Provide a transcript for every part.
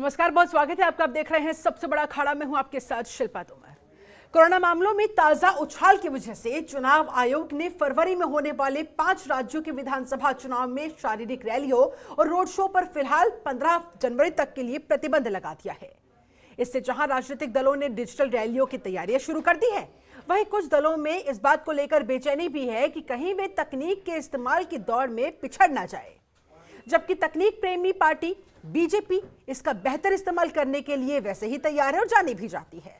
नमस्कार, बहुत स्वागत है आपका। आप देख रहे हैं सबसे बड़ा अखाड़ा में हूं आपके साथ शिल्पा तोमर। कोरोना मामलों में ताजा उछाल की वजह से चुनाव आयोग ने फरवरी में होने वाले 5 राज्यों के विधानसभा चुनाव में शारीरिक रैलियों और रोड शो पर फिलहाल 15 जनवरी तक के लिए प्रतिबंध लगा दिया है। इससे जहां राजनीतिक दलों ने डिजिटल रैलियों की तैयारियां शुरू कर दी है, वहीं कुछ दलों में इस बात को लेकर बेचैनी भी है कि कहीं वे तकनीक के इस्तेमाल की दौड़ में पिछड़ ना जाए। जबकि तकनीक प्रेमी पार्टी बीजेपी इसका बेहतर इस्तेमाल करने के लिए वैसे ही तैयार है और जानी भी जाती है।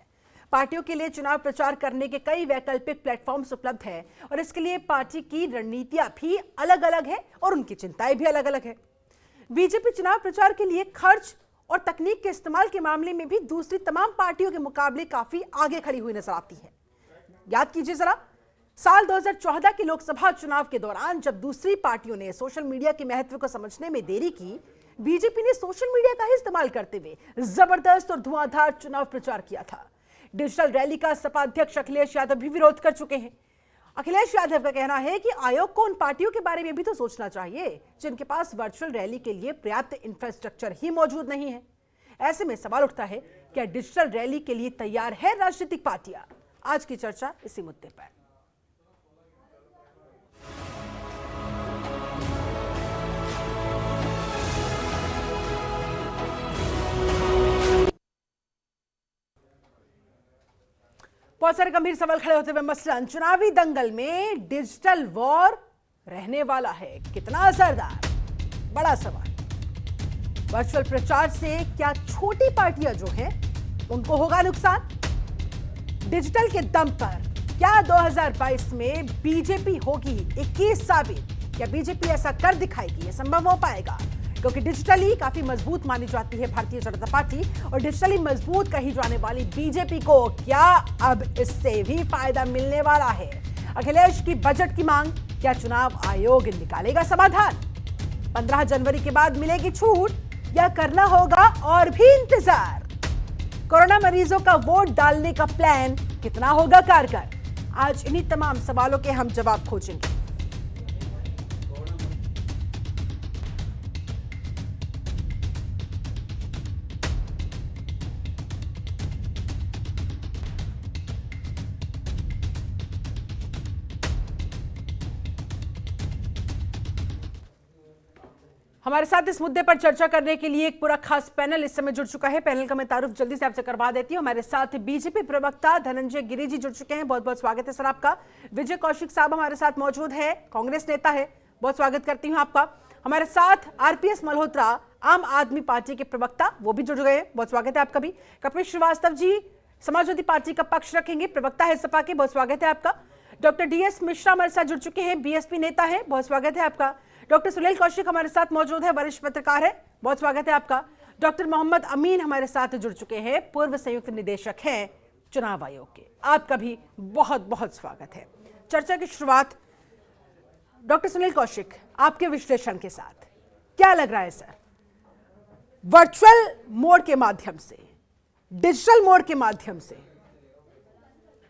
पार्टियों के लिए चुनाव प्रचार करने के कई वैकल्पिक प्लेटफॉर्म्स उपलब्ध है और इसके लिए पार्टी की रणनीतियां भी अलग अलग है और उनकी चिंताएं भी अलग अलग है। बीजेपी चुनाव प्रचार के लिए खर्च और तकनीक के इस्तेमाल के मामले में भी दूसरी तमाम पार्टियों के मुकाबले काफी आगे खड़ी हुई नजर आती है। याद कीजिए जरा, साल 2014 के लोकसभा चुनाव के दौरान जब दूसरी पार्टियों ने सोशल मीडिया के महत्व को समझने में देरी की, बीजेपी ने सोशल मीडिया का ही इस्तेमाल करते हुए जबरदस्त और धुआंधार चुनाव प्रचार किया था। डिजिटल रैली का सपा अध्यक्ष अखिलेश यादव भी विरोध कर चुके हैं। अखिलेश यादव का कहना है कि आयोग को उन पार्टियों के बारे में भी तो सोचना चाहिए जिनके पास वर्चुअल रैली के लिए पर्याप्त इंफ्रास्ट्रक्चर ही मौजूद नहीं है। ऐसे में सवाल उठता है, क्या डिजिटल रैली के लिए तैयार है राजनीतिक पार्टियां? आज की चर्चा इसी मुद्दे पर। बहुत सारे गंभीर सवाल खड़े होते हुए, मसलन चुनावी दंगल में डिजिटल वॉर रहने वाला है, कितना असरदार? बड़ा सवाल। वर्चुअल प्रचार से क्या छोटी पार्टियां जो हैं उनको होगा नुकसान? डिजिटल के दम पर क्या 2022 में बीजेपी होगी 21 साबित? क्या बीजेपी ऐसा कर दिखाएगी? यह संभव हो पाएगा क्योंकि डिजिटली काफी मजबूत मानी जाती है भारतीय जनता पार्टी, और डिजिटली मजबूत कही जाने वाली बीजेपी को क्या अब इससे भी फायदा मिलने वाला है? अखिलेश की बजट की मांग, क्या चुनाव आयोग निकालेगा समाधान? 15 जनवरी के बाद मिलेगी छूट या करना होगा और भी इंतजार? कोरोना मरीजों का वोट डालने का प्लान कितना होगा कारगर? आज इन्हीं तमाम सवालों के हम जवाब खोजेंगे। हमारे साथ इस मुद्दे पर चर्चा करने के लिए एक पूरा खास पैनल इस समय जुड़ चुका है। पैनल का मैं तारुफ जल्दी से आपसे करवा देती हूं। हमारे साथ बीजेपी प्रवक्ता धनंजय गिरि जी जुड़ चुके हैं, बहुत बहुत स्वागत है सर आपका। विजय कौशिक साहब हमारे साथ मौजूद है, कांग्रेस नेता है, बहुत स्वागत करती हूं आपका। हमारे साथ आरपीएस मल्होत्रा, आम आदमी पार्टी के प्रवक्ता, वो भी जुड़ गए हैं, बहुत स्वागत है आपका भी। कपिल श्रीवास्तव जी समाजवादी पार्टी का पक्ष रखेंगे, प्रवक्ता है सपा के, बहुत स्वागत है आपका। डॉक्टर डीएस मिश्रा हमारे साथ जुड़ चुके हैं, बीएसपी नेता है, बहुत स्वागत है आपका। डॉक्टर सुनील कौशिक हमारे साथ मौजूद है, वरिष्ठ पत्रकार है, बहुत स्वागत है आपका। डॉक्टर मोहम्मद अमीन हमारे साथ जुड़ चुके हैं, पूर्व संयुक्त निदेशक हैं चुनाव आयोग के, आपका भी बहुत बहुत स्वागत है। चर्चा की शुरुआत डॉक्टर सुनील कौशिक आपके विश्लेषण के साथ, क्या लग रहा है सर, वर्चुअल मोड के माध्यम से, डिजिटल मोड के माध्यम से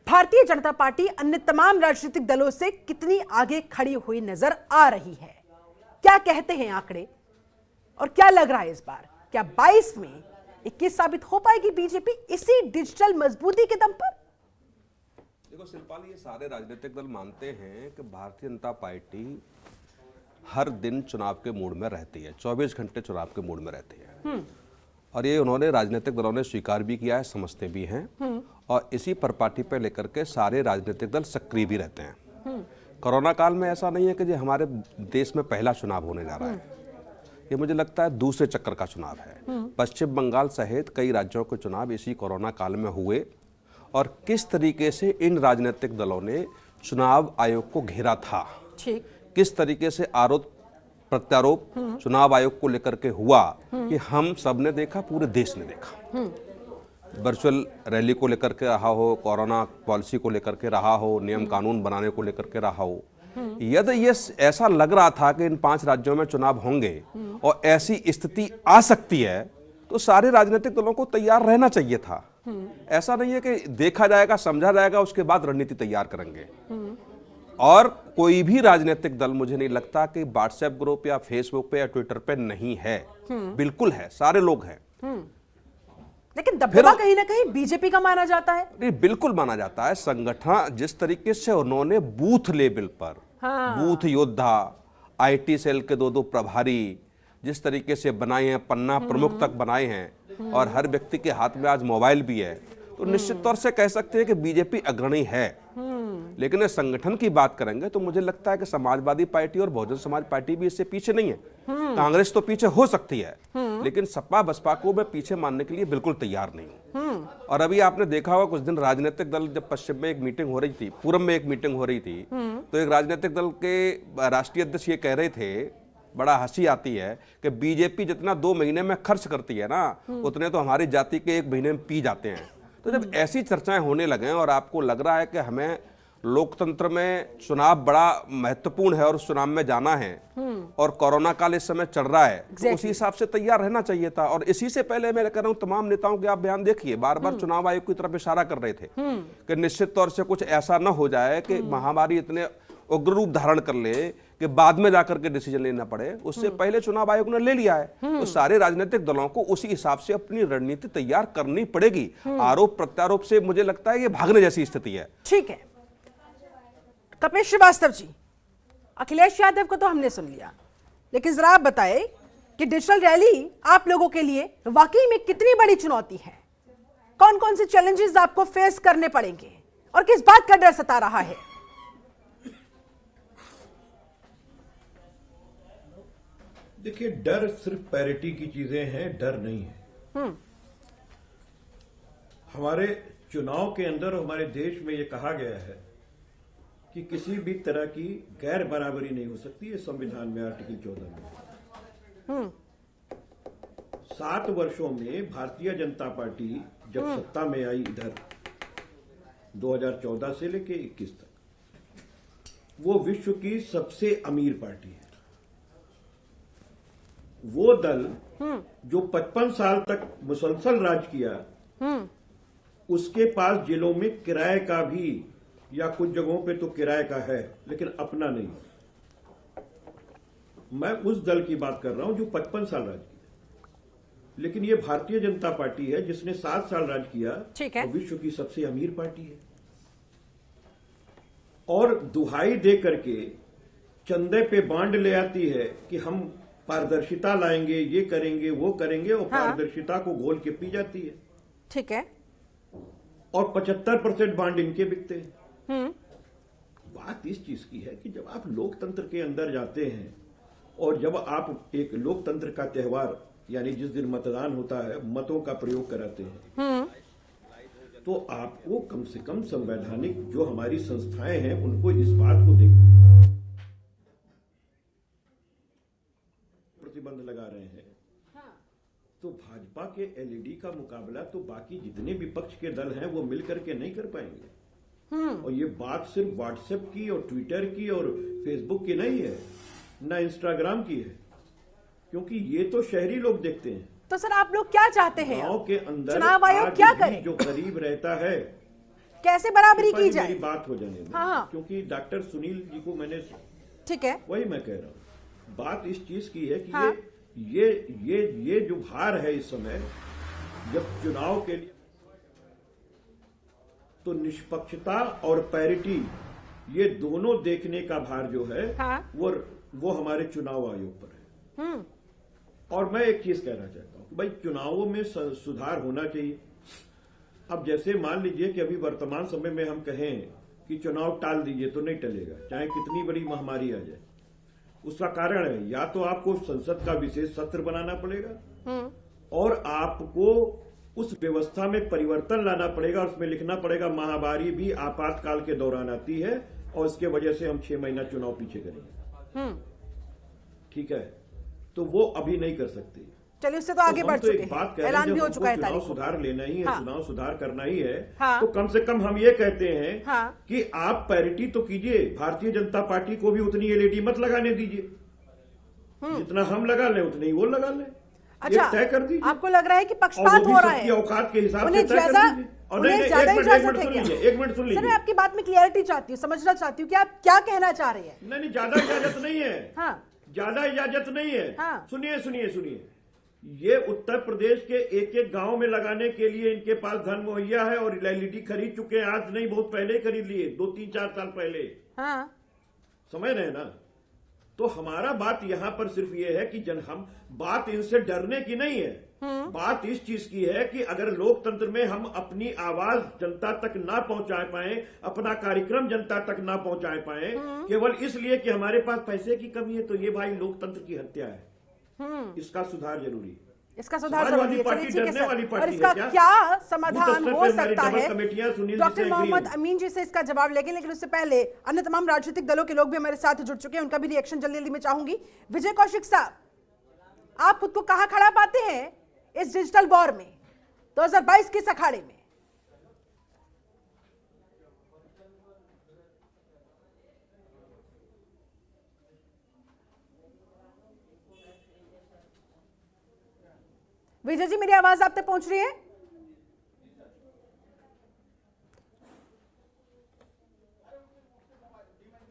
भारतीय जनता पार्टी अन्य तमाम राजनीतिक दलों से कितनी आगे खड़ी हुई नजर आ रही है? क्या कहते हैं आंकड़े और क्या लग रहा है इस बार, क्या 22 में 21 साबित हो पाएगी बीजेपी इसी डिजिटल मजबूती के दम पर? देखो शिल्पाल, ये सारे राजनीतिक दल मानते हैं कि भारतीय जनता पार्टी हर दिन चुनाव के मूड में रहती है, 24 घंटे चुनाव के मूड में रहती है, और ये उन्होंने राजनीतिक दलों ने स्वीकार भी किया है, समझते भी हैं, और इसी परिपाटी पर लेकर के सारे राजनीतिक दल सक्रिय भी रहते हैं। कोरोना काल में ऐसा नहीं है कि जो हमारे देश में पहला चुनाव होने जा रहा है, ये मुझे लगता है दूसरे चक्कर का चुनाव है। पश्चिम बंगाल सहित कई राज्यों के चुनाव इसी कोरोना काल में हुए, और किस तरीके से इन राजनीतिक दलों ने चुनाव आयोग को घेरा था, किस तरीके से आरोप प्रत्यारोप चुनाव आयोग को लेकर के हुआ, कि हम सब ने देखा, पूरे देश ने देखा। वर्चुअल रैली को लेकर के रहा हो, कोरोना पॉलिसी को लेकर के रहा हो, नियम कानून बनाने को लेकर के रहा हो, यदि ये ऐसा लग रहा था कि इन 5 राज्यों में चुनाव होंगे और ऐसी स्थिति आ सकती है, तो सारे राजनीतिक दलों को तैयार रहना चाहिए था। ऐसा नहीं है कि देखा जाएगा, समझा जाएगा, उसके बाद रणनीति तैयार करेंगे। और कोई भी राजनीतिक दल मुझे नहीं लगता कि व्हाट्सएप ग्रुप या फेसबुक पे या ट्विटर पे नहीं है, बिल्कुल है, सारे लोग हैं। लेकिन दबदबा कहीं ना कहीं बीजेपी का माना जाता है। नहीं, बिल्कुल माना जाता है। संगठन जिस तरीके से उन्होंने बूथ लेवल पर बूथ योद्धा, आईटी सेल के 2-2 प्रभारी जिस तरीके से बनाए हैं, पन्ना प्रमुख तक बनाए हैं, और हर व्यक्ति के हाथ में आज मोबाइल भी है, तो निश्चित तौर से कह सकते हैं कि बीजेपी अग्रणी है। लेकिन इस संगठन की बात करेंगे तो मुझे लगता है कि समाजवादी पार्टी और बहुजन समाज पार्टी भी इससे पीछे नहीं है। कांग्रेस तो पीछे हो सकती है, लेकिन सपा बसपा को मैं पीछे मानने के लिए बिल्कुल तैयार नहीं हूं। और अभी आपने देखा होगा कुछ दिन राजनीतिक दल, जब पश्चिम में एक मीटिंग हो रही थी, पूरब में एक मीटिंग हो रही थी, तो एक राजनीतिक दल के राष्ट्रीय अध्यक्ष ये कह रहे थे, बड़ा हंसी आती है, कि बीजेपी जितना 2 महीने में खर्च करती है ना, उतने तो हमारी जाति के 1 महीने में पी जाते हैं। तो जब ऐसी चर्चाएं होने लगे और आपको लग रहा है कि हमें लोकतंत्र में चुनाव बड़ा महत्वपूर्ण है और उस चुनाव में जाना है, और कोरोना काल इस समय चल रहा है, तो उसी हिसाब से तैयार रहना चाहिए था। और इसी से पहले मैं कह रहा हूं, तमाम नेताओं के आप बयान देखिए, बार बार चुनाव आयोग की तरफ इशारा कर रहे थे कि निश्चित तौर से कुछ ऐसा न हो जाए कि महामारी इतने उग्र रूप धारण कर ले कि बाद में जाकर के डिसीजन लेना पड़े। उससे पहले चुनाव आयोग ने ले लिया है, तो सारे राजनीतिक दलों को उसी हिसाब से अपनी रणनीति तैयार करनी पड़ेगी। आरोप प्रत्यारोप से मुझे लगता है ये भागने जैसी स्थिति है। ठीक है, कपिल श्रीवास्तव जी, अखिलेश यादव को तो हमने सुन लिया, लेकिन जरा आप बताएं कि डिजिटल रैली आप लोगों के लिए वाकई में कितनी बड़ी चुनौती है? कौन कौन से चैलेंजेस आपको फेस करने पड़ेंगे और किस बात का डर सता रहा है? देखिए, डर सिर्फ पैरिटी की चीजें हैं, डर नहीं है। हमारे चुनाव के अंदर हमारे देश में यह कहा गया है कि किसी भी तरह की गैर बराबरी नहीं हो सकती है। संविधान में आर्टिकल 14 में 7 वर्षों में भारतीय जनता पार्टी जब सत्ता में आई इधर 2014 से लेके 21 तक, वो विश्व की सबसे अमीर पार्टी है। वो दल जो 55 साल तक मुसलसल राज किया, उसके पास जिलों में किराए का भी, या कुछ जगहों पे तो किराए का है, लेकिन अपना नहीं। मैं उस दल की बात कर रहा हूं जो 55 साल राज किया, लेकिन ये भारतीय जनता पार्टी है जिसने 7 साल राज किया, और विश्व की सबसे अमीर पार्टी है। और दुहाई दे करके चंदे पे बांड ले आती है कि हम पारदर्शिता लाएंगे, ये करेंगे, वो करेंगे, और पारदर्शिता को घोल के पी जाती है। ठीक है। और 75% बांड इनके बिकते हैं। बात इस चीज की है कि जब आप लोकतंत्र के अंदर जाते हैं, और जब आप एक लोकतंत्र का त्योहार, यानी जिस दिन मतदान होता है, मतों का प्रयोग कराते हैं, तो आपको कम से कम संवैधानिक जो हमारी संस्थाएं हैं उनको इस बात को देख प्रतिबंध लगा रहे हैं। तो भाजपा के एलईडी का मुकाबला तो बाकी जितने विपक्ष के दल हैं वो मिलकर के नहीं कर पाएंगे। और ये बात सिर्फ व्हाट्सएप की और ट्विटर की और फेसबुक की नहीं है, ना इंस्टाग्राम की है, क्योंकि ये तो शहरी लोग देखते हैं। तो सर आप लोग क्या चाहते हैं? गांव के अंदर चुनाव आयोग क्या करे? जो गरीब रहता है, कैसे बराबरी की जाए? मेरी बात हो जाने दें। क्योंकि डॉक्टर सुनील जी को मैंने, ठीक है, वही मैं कह रहा हूँ। बात इस चीज की है कि ये जो भार है इस समय, जब चुनाव के लिए, तो निष्पक्षता और पैरिटी, ये दोनों देखने का भार जो है, वो हमारे चुनाव आयोग पर है। और मैं एक चीज कहना चाहता हूं कि भाई चुनावों में सुधार होना चाहिए। अब जैसे मान लीजिए कि अभी वर्तमान समय में हम कहें कि चुनाव टाल दीजिए, तो नहीं टलेगा, चाहे कितनी बड़ी महामारी आ जाए। उसका कारण है, या तो आपको संसद का विशेष सत्र बनाना पड़ेगा, और आपको उस व्यवस्था में परिवर्तन लाना पड़ेगा, और उसमें लिखना पड़ेगा महामारी भी आपातकाल के दौरान आती है, और इसके वजह से हम 6 महीना चुनाव पीछे करेंगे। ठीक है, तो वो अभी नहीं कर सकते। चलिए, उससे तो आगे बढ़ चुके हैं, ऐलान भी हो चुका है। चुनाव सुधार लेना ही है, चुनाव सुधार करना ही है, तो कम से कम हम ये कहते हैं कि आप पैरिटी तो कीजिए, भारतीय जनता पार्टी को भी उतनी एलईडी मत लगाने दीजिए, जितना हम लगा लें उतनी वो लगा लें। अच्छा, तय कर दीजिए। आपको लग रहा है कि पक्षपात हो रहा है, औकात के हिसाब से तय कर दीजिए। और एक मिनट सुन लीजिए, मैं आपकी बात में क्लियरिटी चाहती हूँ, समझना चाहती हूँ कि आप क्या कहना चाह रहे हैं। नहीं, ज्यादा इजाजत नहीं है, ज्यादा इजाजत नहीं है। सुनिए, ये उत्तर प्रदेश के एक एक गांव में लगाने के लिए इनके पास धन मुहैया है और एलईडी खरीद चुके हैं। आज नहीं, बहुत पहले खरीद लिए, 2-3-4 साल पहले। हाँ। समझ रहे हैं ना? तो हमारा बात यहां पर सिर्फ ये है कि हम बात इनसे डरने की नहीं है, बात इस चीज की है कि अगर लोकतंत्र में हम अपनी आवाज जनता तक ना पहुंचा पाए, अपना कार्यक्रम जनता तक ना पहुंचा पाए, केवल इसलिए कि हमारे पास पैसे की कमी है, तो ये भाई लोकतंत्र की हत्या है। इसका सुधार जरूरी है। इसका सुधार जरूरी है। और इसका क्या क्या समाधान हो सकता है? सुनील डॉक्टर मोहम्मद अमीन जी से इसका जवाब लेंगे, लेकिन उससे पहले अन्य तमाम राजनीतिक दलों के लोग भी हमारे साथ जुड़ चुके हैं, उनका भी रिएक्शन जल्दी जल्दी में चाहूंगी। विजय कौशिक साहब, आप खुद को कहां खड़ा पाते हैं इस डिजिटल वॉर में 2022 के इस अखाड़े में? विजय जी, मेरी आवाज आप तक पहुंच रही है?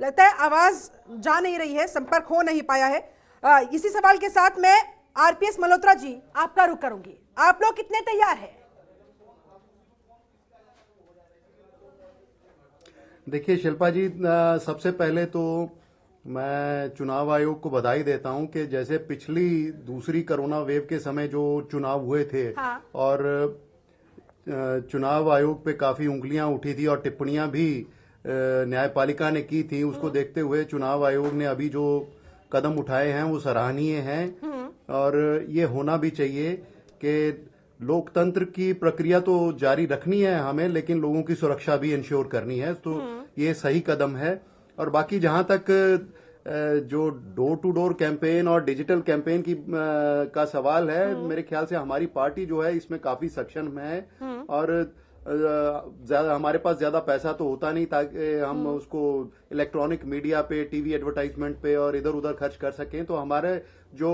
लगता है आवाज जा नहीं रही है, संपर्क हो नहीं पाया है। इसी सवाल के साथ मैं आरपीएस मल्होत्रा जी आपका रुख करूंगी। आप लोग कितने तैयार हैं? देखिए शिल्पा जी, सबसे पहले तो मैं चुनाव आयोग को बधाई देता हूं कि जैसे पिछली दूसरी कोरोना वेव के समय जो चुनाव हुए थे, हाँ। और चुनाव आयोग पे काफी उंगलियां उठी थी और टिप्पणियां भी न्यायपालिका ने की थी, उसको देखते हुए चुनाव आयोग ने अभी जो कदम उठाए हैं वो सराहनीय हैं। और ये होना भी चाहिए कि लोकतंत्र की प्रक्रिया तो जारी रखनी है हमें, लेकिन लोगों की सुरक्षा भी इंश्योर करनी है, तो ये सही कदम है। और बाकी जहां तक जो डोर टू डोर कैंपेन और डिजिटल कैंपेन की का सवाल है, मेरे ख्याल से हमारी पार्टी जो है इसमें काफी सक्षम है। और ज्यादा हमारे पास ज्यादा पैसा तो होता नहीं ताकि हम उसको इलेक्ट्रॉनिक मीडिया पे, टीवी एडवर्टाइजमेंट पे और इधर उधर खर्च कर सकें। तो हमारे जो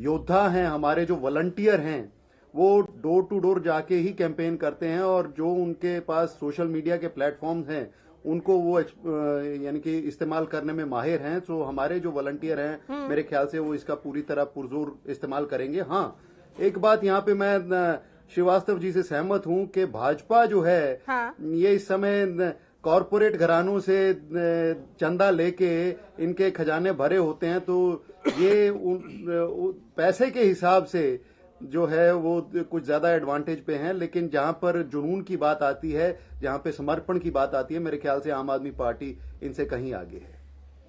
योद्धा हैं, हमारे जो वॉलंटियर हैं, वो डोर टू डोर जाके ही कैंपेन करते हैं, और जो उनके पास सोशल मीडिया के प्लेटफॉर्म्स हैं उनको वो यानी कि इस्तेमाल करने में माहिर हैं। तो हमारे जो वॉलंटियर हैं, मेरे ख्याल से वो इसका पूरी तरह पुरजोर इस्तेमाल करेंगे। हाँ, एक बात यहाँ पे मैं श्रीवास्तव जी से सहमत हूं कि भाजपा जो है, हाँ। ये इस समय कॉरपोरेट घरानों से चंदा लेके इनके खजाने भरे होते हैं, तो ये पैसे के हिसाब से जो है वो कुछ ज्यादा एडवांटेज पे हैं। लेकिन जहां पर जुनून की बात आती है, जहां पे समर्पण की बात आती है, मेरे ख्याल से आम आदमी पार्टी इनसे कहीं आगे है।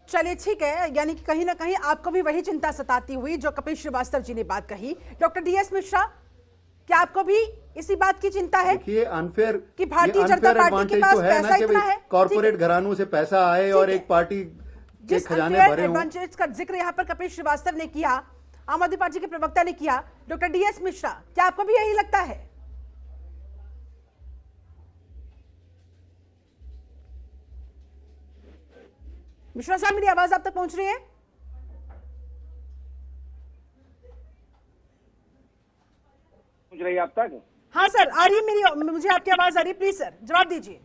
चलिए ठीक है, यानी कि कहीं ना कहीं आपको भी वही चिंता सताती हुई जो कपिल श्रीवास्तव जी ने बात कही। डॉक्टर डीएस मिश्रा, क्या आपको भी इसी बात की चिंता है? देखिए, अनफेयर कि भारतीय जनता पार्टी के पास तो है पैसा ना इतना है, कॉर्पोरेट घरानों से पैसा आए और एक पार्टी के खजाने भरे हों। एडवांटेज का जिक्र यहाँ पर कपिल श्रीवास्तव ने किया, आम आदमी पार्टी के प्रवक्ता ने किया। डॉक्टर डीएस मिश्रा, क्या आपको भी यही लगता है? मिश्रा साहब, मेरी आवाज आप तक पहुंच रही है? पहुंच रही है आप तक? हाँ सर, आ रही है मुझे आपकी आवाज आ रही है। प्लीज सर जवाब दीजिए।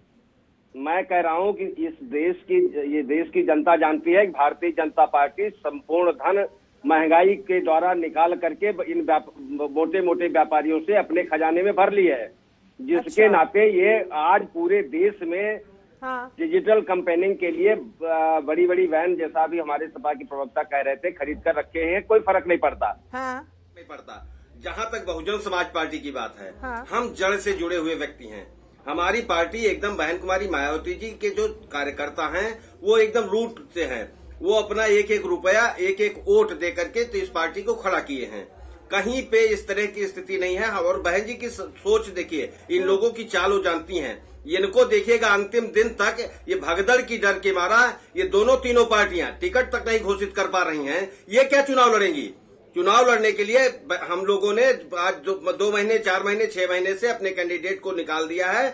मैं कह रहा हूं कि ये देश की जनता जानती है कि भारतीय जनता पार्टी संपूर्ण धन महंगाई के द्वारा निकाल करके इन मोटे मोटे व्यापारियों से अपने खजाने में भर ली है, जिसके नाते ये आज पूरे देश में डिजिटल कैंपेनिंग के लिए बड़ी बड़ी वैन, जैसा भी हमारे सपा की प्रवक्ता कह रहे थे, खरीद कर रखे हैं। कोई फर्क नहीं पड़ता। नहीं पड़ता। जहां तक बहुजन समाज पार्टी की बात है, हम जड़ से जुड़े हुए व्यक्ति हैं। हमारी पार्टी एकदम बहन कुमारी मायावती जी के जो कार्यकर्ता हैं वो एकदम रूट से हैं। वो अपना एक एक रुपया, एक एक वोट दे करके तो इस पार्टी को खड़ा किए हैं। कहीं पे इस तरह की स्थिति नहीं है। और बहन जी की सोच देखिए, इन लोगों की चाल वो जानती हैं। इनको देखिएगा अंतिम दिन तक ये भगदड़ की डर के मारा ये दोनों तीनों पार्टियां टिकट तक नहीं घोषित कर पा रही हैं। ये क्या चुनाव लड़ेंगी? चुनाव लड़ने के लिए हम लोगों ने आज 2 महीने, 4 महीने, 6 महीने से अपने कैंडिडेट को निकाल दिया है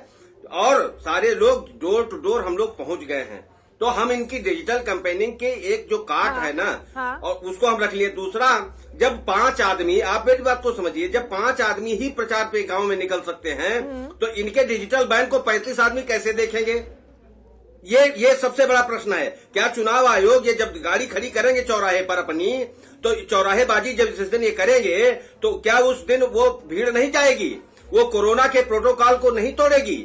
और सारे लोग डोर टू डोर हम लोग पहुंच गए हैं। तो हम इनकी डिजिटल कैंपेनिंग के एक जो काट है ना, और उसको हम रख लिए। दूसरा, जब 5 आदमी, आप मेरी बात को समझिए, जब 5 आदमी ही प्रचार पे गांव में निकल सकते हैं तो इनके डिजिटल बैन को 35 आदमी कैसे देखेंगे? ये सबसे बड़ा प्रश्न है। क्या चुनाव आयोग ये जब गाड़ी खड़ी करेंगे चौराहे पर अपनी, तो चौराहेबाजी जब जिस दिन ये करेंगे, तो क्या उस दिन वो भीड़ नहीं जाएगी? वो कोरोना के प्रोटोकॉल को नहीं तोड़ेगी?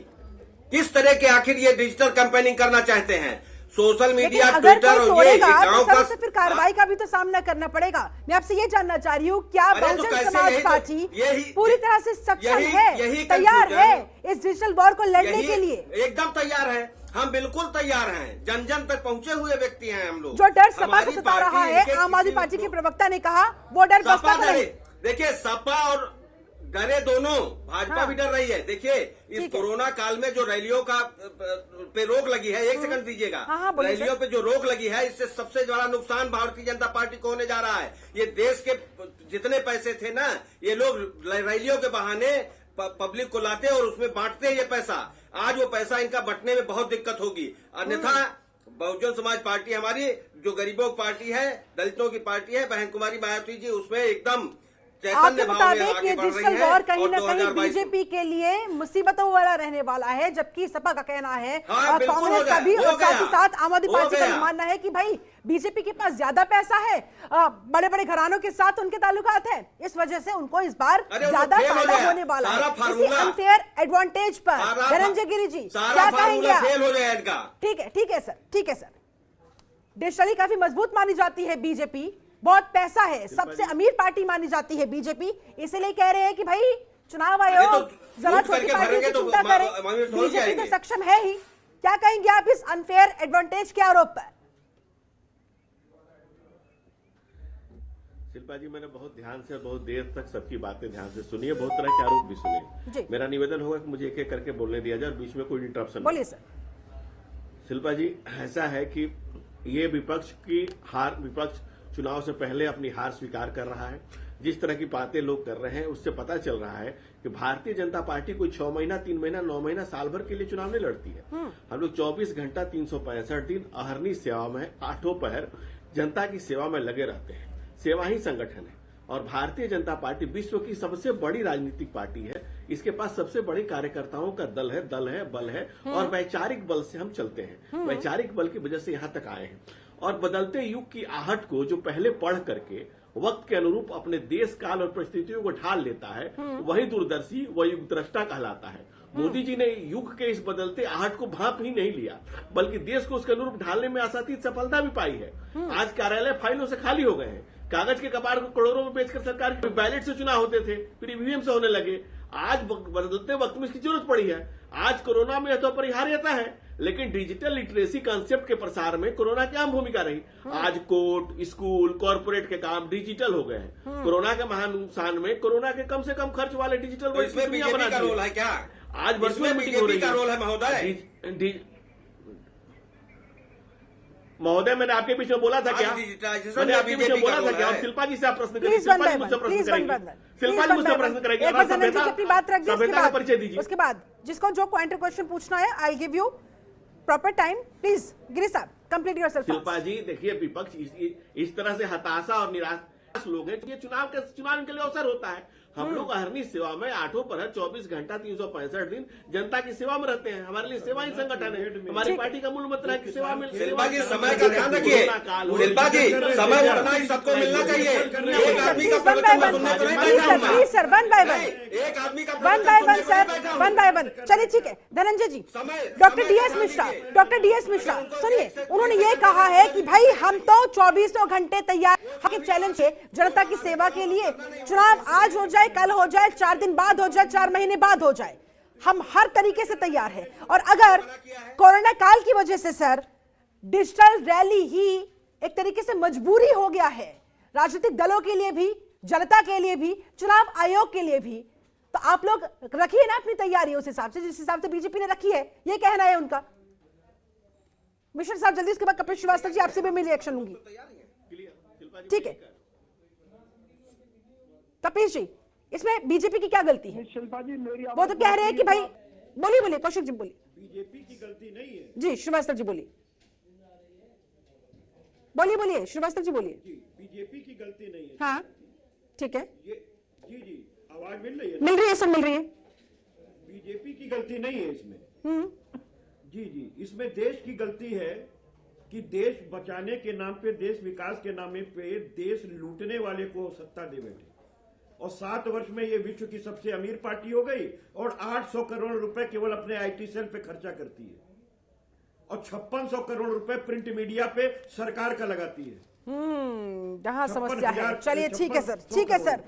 किस तरह के आखिर ये डिजिटल कैंपेनिंग करना चाहते हैं? सोशल मीडिया, ट्विटर और ये गांव का, तो फिर कार्रवाई का भी तो सामना करना पड़ेगा। मैं आपसे ये जानना चाह रही हूँ, क्या बहुजन समाज पार्टी पूरी तरह से सक्षम है, तैयार है इस डिजिटल वॉर को लड़ने के लिए? एकदम तैयार है, हम बिल्कुल तैयार हैं। जन जन तक पहुंचे हुए व्यक्ति हैं हम लोग। जो डर सपा को सता रहा है, आम आदमी पार्टी के प्रवक्ता ने कहा, वो डर बसपा का नहीं। देखिए, सपा और डरे दोनों, भाजपा भी डर रही है। देखिए, इस कोरोना काल में जो रैलियों का पे रोक लगी है, एक सेकंड दीजिएगा, रैलियों पे जो रोक लगी है, इससे सबसे बड़ा नुकसान भारतीय जनता पार्टी को होने जा रहा है। ये देश के जितने पैसे थे ना, ये लोग रैलियों के बहाने पब्लिक को लाते और उसमें बांटते हैं ये पैसा। आज वो पैसा इनका बंटने में बहुत दिक्कत होगी। अन्यथा बहुजन समाज पार्टी हमारी जो गरीबों की पार्टी है, दलितों की पार्टी है, बहन कुमारी मायावती जी उसमें एकदम आपके मुताबिक ये डिजिटल वॉर कहीं ना कहीं बीजेपी के लिए मुसीबतों वाला रहने वाला है, जबकि सपा का कहना है और कांग्रेस का भी, और साथ ही साथ आम आदमी पार्टी का मानना है कि भाई बीजेपी के पास ज्यादा पैसा है, बड़े बड़े घरानों के साथ उनके ताल्लुकात हैं, इस वजह से उनको इस बार ज्यादा फायदा होने वाला है। इसी अनफेयर एडवांटेज पर धनंजय गिरी जी क्या कहेंगे आप? ठीक है सर, ठीक है सर। डिजिटली काफी मजबूत मानी जाती है बीजेपी, बहुत पैसा है, सबसे अमीर पार्टी मानी जाती है बीजेपी, इसलिए कह रहे हैं कि भाई चुनाव आयोग जरा छोटी पार्टी की चिंता करे, बीजेपी तो सक्षम है ही। क्या कहेंगे आप इस अनफेयर एडवांटेज के आरोप पर? शिल्पा जी, मैंने बहुत ध्यान से, बहुत देर तक सबकी बातें ध्यान से सुनी है, बहुत तरह के आरोप भी सुने। मेरा निवेदन होगा कि मुझे एक एक करके बोलने दिया जाए और बीच में कोई इंटरप्शन। बोलिए सर। शिल्पा जी, ऐसा है कि ये विपक्ष की हार, विपक्ष चुनाव से पहले अपनी हार स्वीकार कर रहा है। जिस तरह की बातें लोग कर रहे हैं उससे पता चल रहा है कि भारतीय जनता पार्टी कोई 6 महीना, 3 महीना, 9 महीना, साल भर के लिए चुनाव नहीं लड़ती है। हम लोग 24 घंटा 365 दिन अहरनी सेवा में, आठों पहर जनता की सेवा में लगे रहते हैं। सेवा ही संगठन है और भारतीय जनता पार्टी विश्व की सबसे बड़ी राजनीतिक पार्टी है। इसके पास सबसे बड़े कार्यकर्ताओं का दल है, बल है और वैचारिक बल से हम चलते हैं। वैचारिक बल की वजह से यहां तक आए हैं और बदलते युग की आहट को जो पहले पढ़ करके वक्त के अनुरूप अपने देश, काल और परिस्थितियों को ढाल लेता है, वही दूरदर्शी, वह युग दृष्टा कहलाता है। मोदी जी ने युग के इस बदलते आहट को भांप ही नहीं लिया, बल्कि देश को उसके अनुरूप ढालने में आसातीत सफलता भी पाई है। आज कार्यालय फाइलों से खाली हो गए हैं, कागज के कबाड़ को करोड़ों में बेचकर सरकार के बैलेट से चुनाव होते थे, फिर ईवीएम से होने लगे। आज बदलते वक्त में इसकी जरूरत पड़ी है। आज कोरोना में तो अपरिहार्यता है, लेकिन डिजिटल लिटरेसी कॉन्सेप्ट के प्रसार में कोरोना की अहम भूमिका रही। आज कोर्ट, स्कूल, कॉर्पोरेट के काम डिजिटल हो गए हैं। कोरोना के महानुकसान में कोरोना के कम से कम खर्च वाले डिजिटल तो इसमें बीजेपी का रोल है क्या? आज वर्चुअल मीटिंग हो रही है। रोल है महोदय। महोदय, मैंने आपके बीच में बोला था क्या? मैंने आपके बीच में बोला था क्या? और शिल्पा जी से आप प्रश्न करेंगे, शिल्पा जी मुझसे प्रश्न करेंगे, शिल्पा जी मुझसे प्रश्न करेंगे। अपनी बात रख दीजिए, सभ्यता का परिचय दीजिए। उसके बाद जिसको जो काउंटर क्वेश्चन पूछना है, I give you proper time. Please Giri साहब, कंप्लीट योरसेल्फ। शिल्पा जी, देखिए, विपक्ष इस तरह से हताशा और निराश लोग हैं। ये चुनाव के लिए अवसर होता है। हम लोग अहरनी सेवा में, आठों पहर 24 घंटा 365 दिन जनता की सेवा में रहते हैं। हमारे लिए सेवा ही संगठन है। हमारी पार्टी का मूल मंत्र है कि सेवा में। शिल्पा जी, समय का ध्यान रखिए। शिल्पा जी, समय उतना ही सबको मिलना चाहिए। एक आदमी का प्रवचन सुनने को नहीं बैठा हूं मैं। सर, वन बाय वन, एक आदमी का one by one sir, one by one. चलिए ठीक है, धनंजय जी। डॉक्टर डीएस मिश्रा, सुनिए, उन्होंने ये कहा है कि भाई हम तो 24 घंटे तैयार है चैलेंज है जनता की सेवा के लिए। चुनाव आज हो जाए, कल हो जाए, 4 दिन बाद हो जाए, 4 महीने बाद हो जाए, हम हर तरीके से तैयार हैं। और अगर कोरोना काल की वजह से सर डिजिटल रैली ही एक तरीके से मजबूरी हो गया है, राजनीतिक दलों के लिए भी, जनता के लिए भी, चुनाव आयोग के लिए भी, तो आप लोग रखिए ना अपनी तैयारी उस हिसाब से, जिस हिसाब से बीजेपी ने रखी है। ये कहना है उनका। मिश्रा साहब जल्दी, उसके बाद कपिल श्रीवास्तव जी, आपसे भी मैं रिएक्शन लूंगी। ठीक है कपिल जी, इसमें बीजेपी की क्या गलती है? शिल्पा जी, मेरी वो तो कह रहे हैं कि भाई, बोलिए कौशिक जी बोलिए। बीजेपी की गलती नहीं है जी, श्रीवास्तव जी बोलिए श्रीवास्तव जी बोलिए। बीजेपी की गलती नहीं है। हाँ ठीक है, ये जी आवाज मिल रही है? मिल रही है सर, मिल रही है। बीजेपी की गलती नहीं है इसमें। जी इसमें देश की गलती है कि देश बचाने के नाम पे, देश विकास के नाम पे देश लूटने वाले को सत्ता दे बैठे और 7 वर्ष में ये विश्व की सबसे अमीर पार्टी हो गई और 800 करोड़ रुपए केवल अपने आईटी सेल पे खर्चा करती है और 5600 करोड़ रुपए प्रिंट मीडिया पे सरकार का लगाती है। जहां समस्या है। चलिए ठीक है सर, ठीक है सर।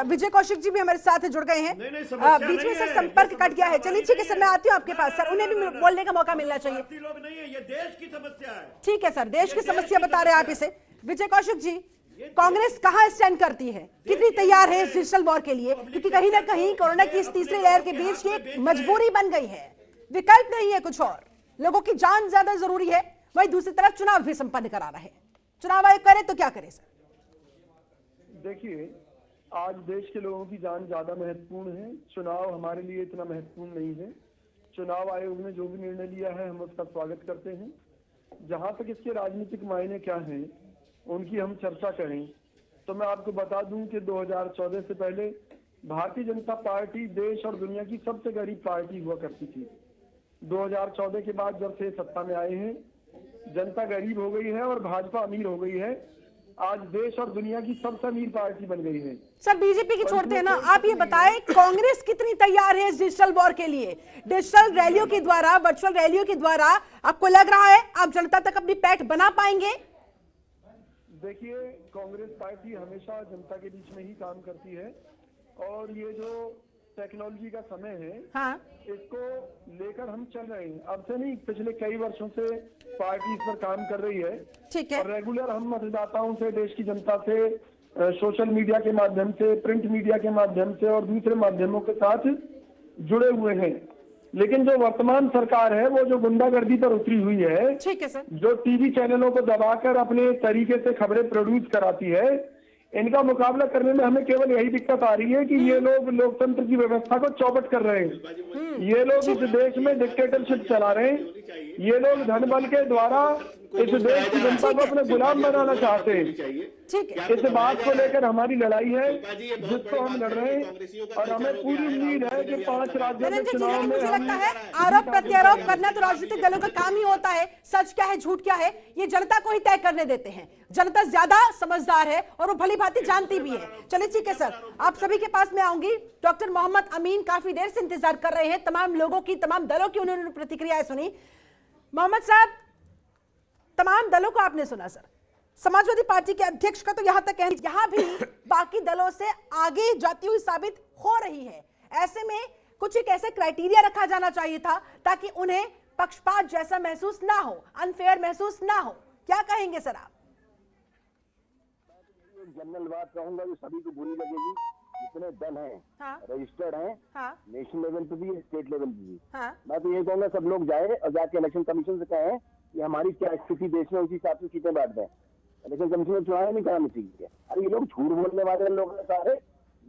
विजय कौशिक जी भी हमारे साथ जुड़ गए हैं। बीच में सर संपर्क कट गया है। चलिए ठीक है सर, मैं आती हूँ आपके पास। सर उन्हें भी बोलने का मौका मिलना चाहिए। लोग नहीं है, ये देश की समस्या है। ठीक है सर, देश की समस्या बता रहे हैं आप इसे। विजय कौशिक जी, कांग्रेस कहां स्टैंड करती है, कितनी तैयार है इस डिजिटल वॉर के लिए? क्योंकि कहीं ना कहीं कोरोना की इस तीसरी लहर के बीच ये एक मजबूरी बन गई है, विकल्प नहीं है कुछ और। लोगों की जान ज्यादा जरूरी है, वहीं दूसरी तरफ चुनाव भी संपन्न कराना है। चुनाव आयोग करे तो क्या करे सर? देखिए, आज देश के लोगों की जान ज्यादा महत्वपूर्ण है, चुनाव हमारे लिए इतना महत्वपूर्ण नहीं है। चुनाव आयोग ने जो भी निर्णय लिया है हम उसका स्वागत करते हैं। जहां तक इसके राजनीतिक मायने क्या हैं उनकी हम चर्चा करें तो मैं आपको बता दूं कि 2014 से पहले भारतीय जनता पार्टी देश और दुनिया की सबसे गरीब पार्टी हुआ करती थी। 2014 के बाद जब से सत्ता में आए हैं, जनता गरीब हो गई है और भाजपा अमीर हो गई है। आज देश और दुनिया की सबसे अमीर पार्टी बन गई है। सर बीजेपी की छोड़ते हैं ना, आप ये बताएं कांग्रेस कितनी तैयार है इस डिजिटल वॉर के लिए? डिजिटल रैलियों के द्वारा, वर्चुअल रैलियों के द्वारा आपको लग रहा है आप जनता तक अपनी पैठ बना पाएंगे? देखिए, कांग्रेस पार्टी हमेशा जनता के बीच में ही काम करती है और ये जो टेक्नोलॉजी का समय है, हाँ, इसको लेकर हम चल रहे हैं। अब से नहीं, पिछले कई वर्षों से पार्टी इस पर काम कर रही है। ठीक है। और रेगुलर हम मतदाताओं से, देश की जनता से, सोशल मीडिया के माध्यम से, प्रिंट मीडिया के माध्यम से और दूसरे माध्यमों के साथ जुड़े हुए हैं। लेकिन जो वर्तमान सरकार है वो जो गुंडागर्दी पर उतरी हुई है, ठीक है सर, जो टीवी चैनलों को दबाकर अपने तरीके से खबरें प्रोड्यूस कराती है, इनका मुकाबला करने में हमें केवल यही दिक्कत आ रही है कि ये लोग लोकतंत्र की व्यवस्था को चौपट कर रहे हैं। ये लोग इस देश में डिक्टेटरशिप चला रहे हैं। ये लोग धन बल के द्वारा इस देश की जनता को अपने गुलाम बनाना चाहते हैं। ठीक है, इस बात को लेकर हमारी लड़ाई है जिसको हम लड़ रहे हैं और हमें पूरी उम्मीद है कि 5 राज्यों के चुनाव में मुझे लगता है आरोप प्रत्यारोप करना तो राजनीतिक दलों का काम ही होता है। सच क्या है, झूठ क्या है, ये जनता को ही तय करने देते हैं। जनता ज्यादा समझदार है और वो भली भांति जानती भी है। चलिए ठीक है सर, आप सभी के पास मैं आऊंगी। डॉक्टर मोहम्मद अमीन काफी देर से इंतजार कर रहे हैं, तमाम लोगों की, तमाम दलों की उन्होंने प्रतिक्रियाएं सुनी। मोहम्मद साहब, तमाम दलों को आपने सुना सर, समाजवादी पार्टी के अध्यक्ष का तो यहां तक कहना, यहां भी बाकी दलों से आगे जाती हुई साबित हो रही है। ऐसे में कुछ एक ऐसे क्राइटेरिया रखा जाना चाहिए था ताकि उन्हें पक्षपात जैसा महसूस ना हो, अनफेयर महसूस ना हो। क्या कहेंगे सर आप? जनरल बात कहूंगा जो सभी को बुरी लगेगी। जितने दल हैं, हाँ, रजिस्टर्ड हैं, हाँ, नेशनल लेवल पे भी, स्टेट लेवल पे भी, हाँ, मैं तो ये कहूंगा सब लोग जाए और जाके इलेक्शन कमीशन से कहें कि हमारी क्या स्थिति देश में, उसी हिसाब से सीटें बांट दें। इलेक्शन कमीशन में चुनाव नहीं कराना चाहिए। अरे ये लोग झूठ बोलने वाले लोग हैं सारे।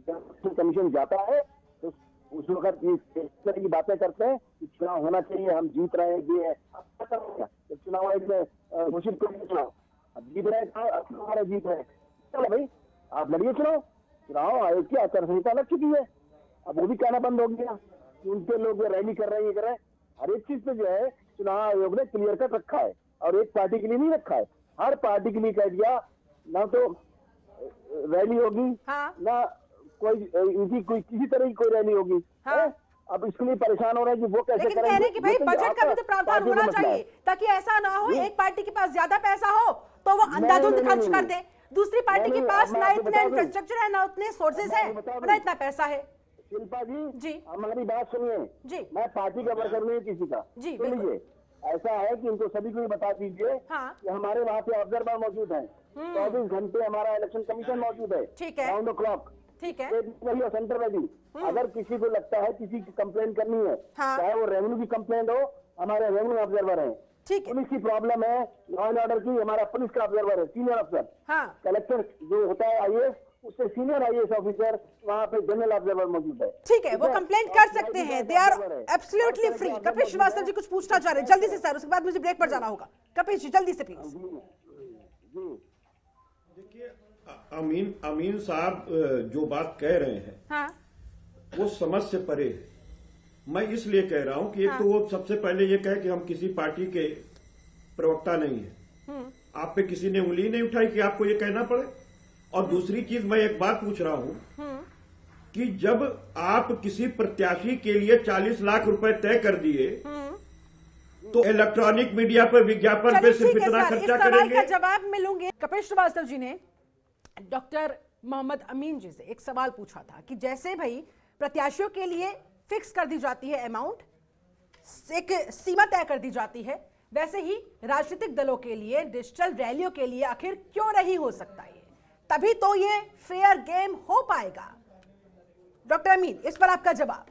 जब इलेक्शन कमीशन जाता है तो उस वक्त इस तरह की बातें करते हैं कि चुनाव होना चाहिए, हम जीत रहे हैं, ये है। अब क्या करेंगे जब चुनाव आयोग ने घोषित कर दिया चुनाव, अब जीत रहे हैं, अब हमारा जीत रहे हैं, चलो भाई आप लड़िए चुनाव। चुनाव आयोग की आचार संहिता लग चुकी है, अब वो भी कहना बंद हो गया कि उनके लोग रैली कर रहे हैं, ये कर रहे हैं। हर एक चीज पे जो है चुनाव आयोग ने क्लियर कट रखा है और एक पार्टी के लिए नहीं रखा है, हर पार्टी के लिए कह दिया। ना तो रैली होगी, हाँ, ना कोई इनकी कोई किसी तरह की कोई रैली होगी, हाँ। अब इसके लिए परेशान हो रहे हैं कि वो कैसे लेकिन कह रहे हैं कि भाई बजट का भी तो प्रावधान होना चाहिए ताकि ऐसा ना हो एक पार्टी के पास ज्यादा पैसा हो तो वो अंधाधुंध खर्च कर दे, दूसरी पार्टी के पास ना इतना इंफ्रास्ट्रक्चर है, ना उतने सोर्सेज है, ना इतना पैसा है। शिल्पा जी, जी हमारी बात सुनिए जी, मैं पार्टी का वर्कर नहीं किसी का जी, सुनिए। ऐसा है कि इनको सभी को ये बता दीजिए, हाँ, कि हमारे वहाँ पे ऑब्जर्वर मौजूद हैं, 24 घंटे हमारा इलेक्शन कमीशन मौजूद है, ठीक है, राउंड द क्लॉक, ठीक है, सेंटर में भी। अगर किसी को लगता है किसी की कंप्लेन करनी है, हाँ, चाहे वो रेवेन्यू की कंप्लेंट हो, हमारे रेवेन्यू ऑब्जर्वर है, ठीक है, पुलिस की प्रॉब्लम है, लॉ एंड ऑर्डर की, हमारा पुलिस का ऑब्जर्वर है, सीनियर अफसर, हाँ, कलेक्टर जो होता है आईएएस, उससे सीनियर आईएएस ऑफिसर वहाँ पे जनरल ऑब्जर्वर मौजूद है, ठीक है, वो कंप्लेंट कर सकते हैं, they are absolutely free. Kapil Shrivastava ji कुछ पूछना चाह रहे हैं, जल्दी से सर, उसके बाद मुझे ब्रेक पर जाना होगा। कपिल जी जल्दी से प्लीज। देखिए, अमीन साहब जो बात कह रहे हैं, हाँ, वो समझ से परे है। मैं इसलिए कह रहा हूं कि एक तो वो सबसे पहले ये कहे कि हम किसी पार्टी के प्रवक्ता नहीं है, आप पे किसी ने उंगली नहीं उठाई कि आपको ये कहना पड़े। और दूसरी चीज मैं एक बात पूछ रहा हूं कि जब आप किसी प्रत्याशी के लिए 40 लाख रुपए तय कर दिए तो इलेक्ट्रॉनिक मीडिया पर विज्ञापन पे सिर्फ इतना खर्चा करेंगे। का जवाब मिलूंगे। कपिल श्रीवास्तव जी ने डॉक्टर मोहम्मद अमीन जी से एक सवाल पूछा था कि जैसे भाई प्रत्याशियों के लिए फिक्स कर दी जाती है अमाउंट, एक सीमा तय कर दी जाती है, वैसे ही राजनीतिक दलों के लिए, डिजिटल रैलियों के लिए आखिर क्यों नहीं हो सकता ये? तभी तो ये फेयर गेम हो पाएगा। डॉक्टर अमीन, इस पर आपका जवाब।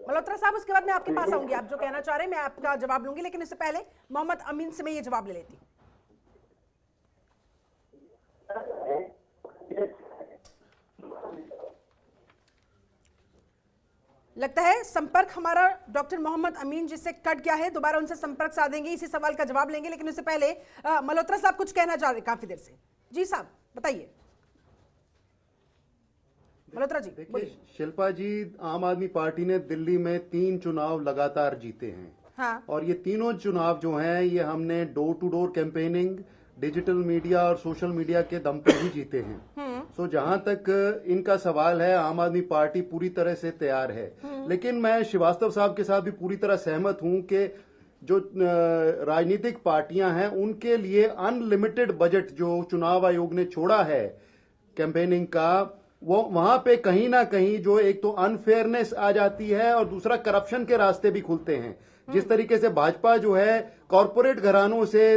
मल्होत्रा साहब, उसके बाद मैं आपके पास आऊंगी, आप जो कहना चाह रहे हैं मैं आपका जवाब लूंगी, लेकिन इससे पहले मोहम्मद अमीन से मैं ये जवाब ले लेती हूं। लगता है संपर्क हमारा डॉक्टर मोहम्मद अमीन जी से कट गया है, दोबारा उनसे संपर्क साधेंगे, इसी सवाल का जवाब लेंगे, लेकिन उससे पहले मल्होत्रा साहब कुछ कहना चाह रहे काफी देर से। जी साहब बताइए। मल्होत्रा जी देखिए, शिल्पा जी, आम आदमी पार्टी ने दिल्ली में 3 चुनाव लगातार जीते हैं। हाँ। और ये तीनों चुनाव जो हैं ये हमने door to door campaigning, digital media और सोशल मीडिया के दम पे ही जीते हैं। सो जहां तक इनका सवाल है, आम आदमी पार्टी पूरी तरह से तैयार है। लेकिन मैं श्रीवास्तव साहब के साथ भी पूरी तरह सहमत हूं कि जो राजनीतिक पार्टियां हैं उनके लिए अनलिमिटेड बजट जो चुनाव आयोग ने छोड़ा है कैंपेनिंग का, वो वहां पे कहीं ना कहीं जो एक तो अनफेयरनेस आ जाती है और दूसरा करप्शन के रास्ते भी खुलते हैं। जिस तरीके से भाजपा जो है कॉरपोरेट घरानों से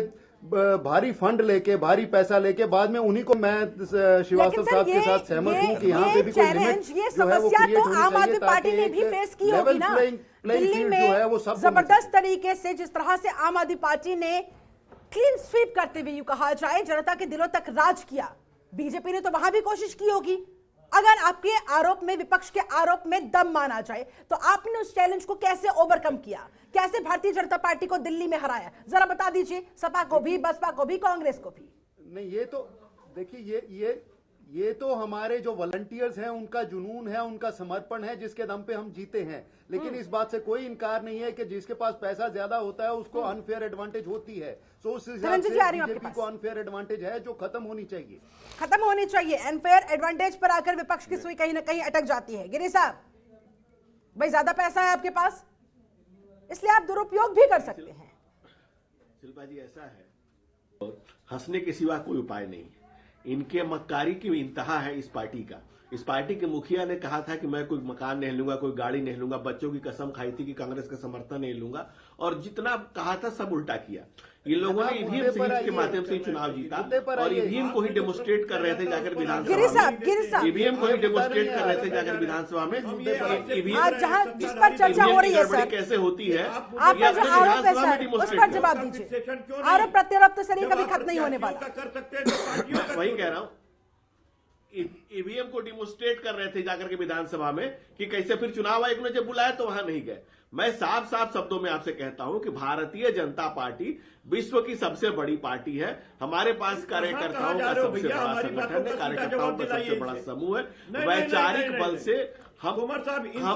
भारी फंड लेके, भारी पैसा लेके बाद में उन्हीं को, मैं श्रीवास्तव साहब के साथ सहमत हूं कि यहाँ पे भी कोई लिमिट जो है वो क्रिएट होनी आम आदमी चाहिए पार्टी ने भी फेस की होगी ना। दिल्ली में जबरदस्त तरीके से जिस तरह से आम आदमी पार्टी ने क्लीन स्वीप करते हुए यूं कहा जाए जनता के दिलों तक राज किया, बीजेपी ने तो वहां भी कोशिश की होगी। अगर आपके आरोप में, विपक्ष के आरोप में दम माना जाए, तो आपने उस चैलेंज को कैसे ओवरकम किया, कैसे भारतीय जनता पार्टी को दिल्ली में हराया, जरा बता दीजिए। सपा को भी, बसपा को भी, कांग्रेस को भी। नहीं, ये तो देखिए, ये तो हमारे जो वॉलंटियर्स हैं उनका जुनून है, उनका समर्पण है, जिसके दम पे हम जीते हैं। लेकिन इस बात से कोई इनकार नहीं है कि जिसके पास पैसा ज्यादा होता है उसको अनफेयर एडवांटेज होती है। सो उस हिसाब से बीजेपी को अनफेयर एडवांटेज है जो खत्म होनी चाहिए, खत्म होनी चाहिए। अनफेयर एडवांटेज पर आकर विपक्ष की सुई कहीं ना कहीं अटक जाती है। गिरी साहब, भाई ज्यादा पैसा है आपके पास, इसलिए आप दुरुपयोग भी कर सकते हैं। शिल्पा जी, ऐसा है, हंसने के सिवा कोई उपाय नहीं। इनके मक्कारी की इंतहा है इस पार्टी का। इस पार्टी के मुखिया ने कहा था कि मैं कोई मकान नहीं लूंगा, कोई गाड़ी नहीं लूंगा, बच्चों की कसम खाई थी कि कांग्रेस का समर्थन नहीं लूंगा, और जितना कहा था सब उल्टा किया। इन लोगों ने ईवीएम के माध्यम से चुनाव जीता और ईवीएम को ही डेमोस्ट्रेट कर रहे थे जाकर विधानसभा में। ईवीएम को ही डेमोस्ट्रेट कर रहे थे जाकर विधानसभा में। जिस पर चर्चा हो रही है सर, कैसे होती है, आपका जो आरोप है सर, उस पर जवाब दीजिए। आरोप प्रत्यारोप तो सर कभी खत्म नहीं होने वाला। वही कह रहा हूँ, ईवीएम को डिमोस्ट्रेट कर रहे थे जाकर के विधानसभा में कि कैसे, फिर चुनाव आयोग ने जब बुलाया तो वहां नहीं गए। मैं साफ साफ शब्दों में आपसे कहता हूं कि भारतीय जनता पार्टी विश्व की सबसे बड़ी पार्टी है। हमारे पास कार्यकर्ताओं का सबसे बड़ा संगठन है, कार्यकर्ताओं का सबसे बड़ा समूह है। वैचारिक बल से हम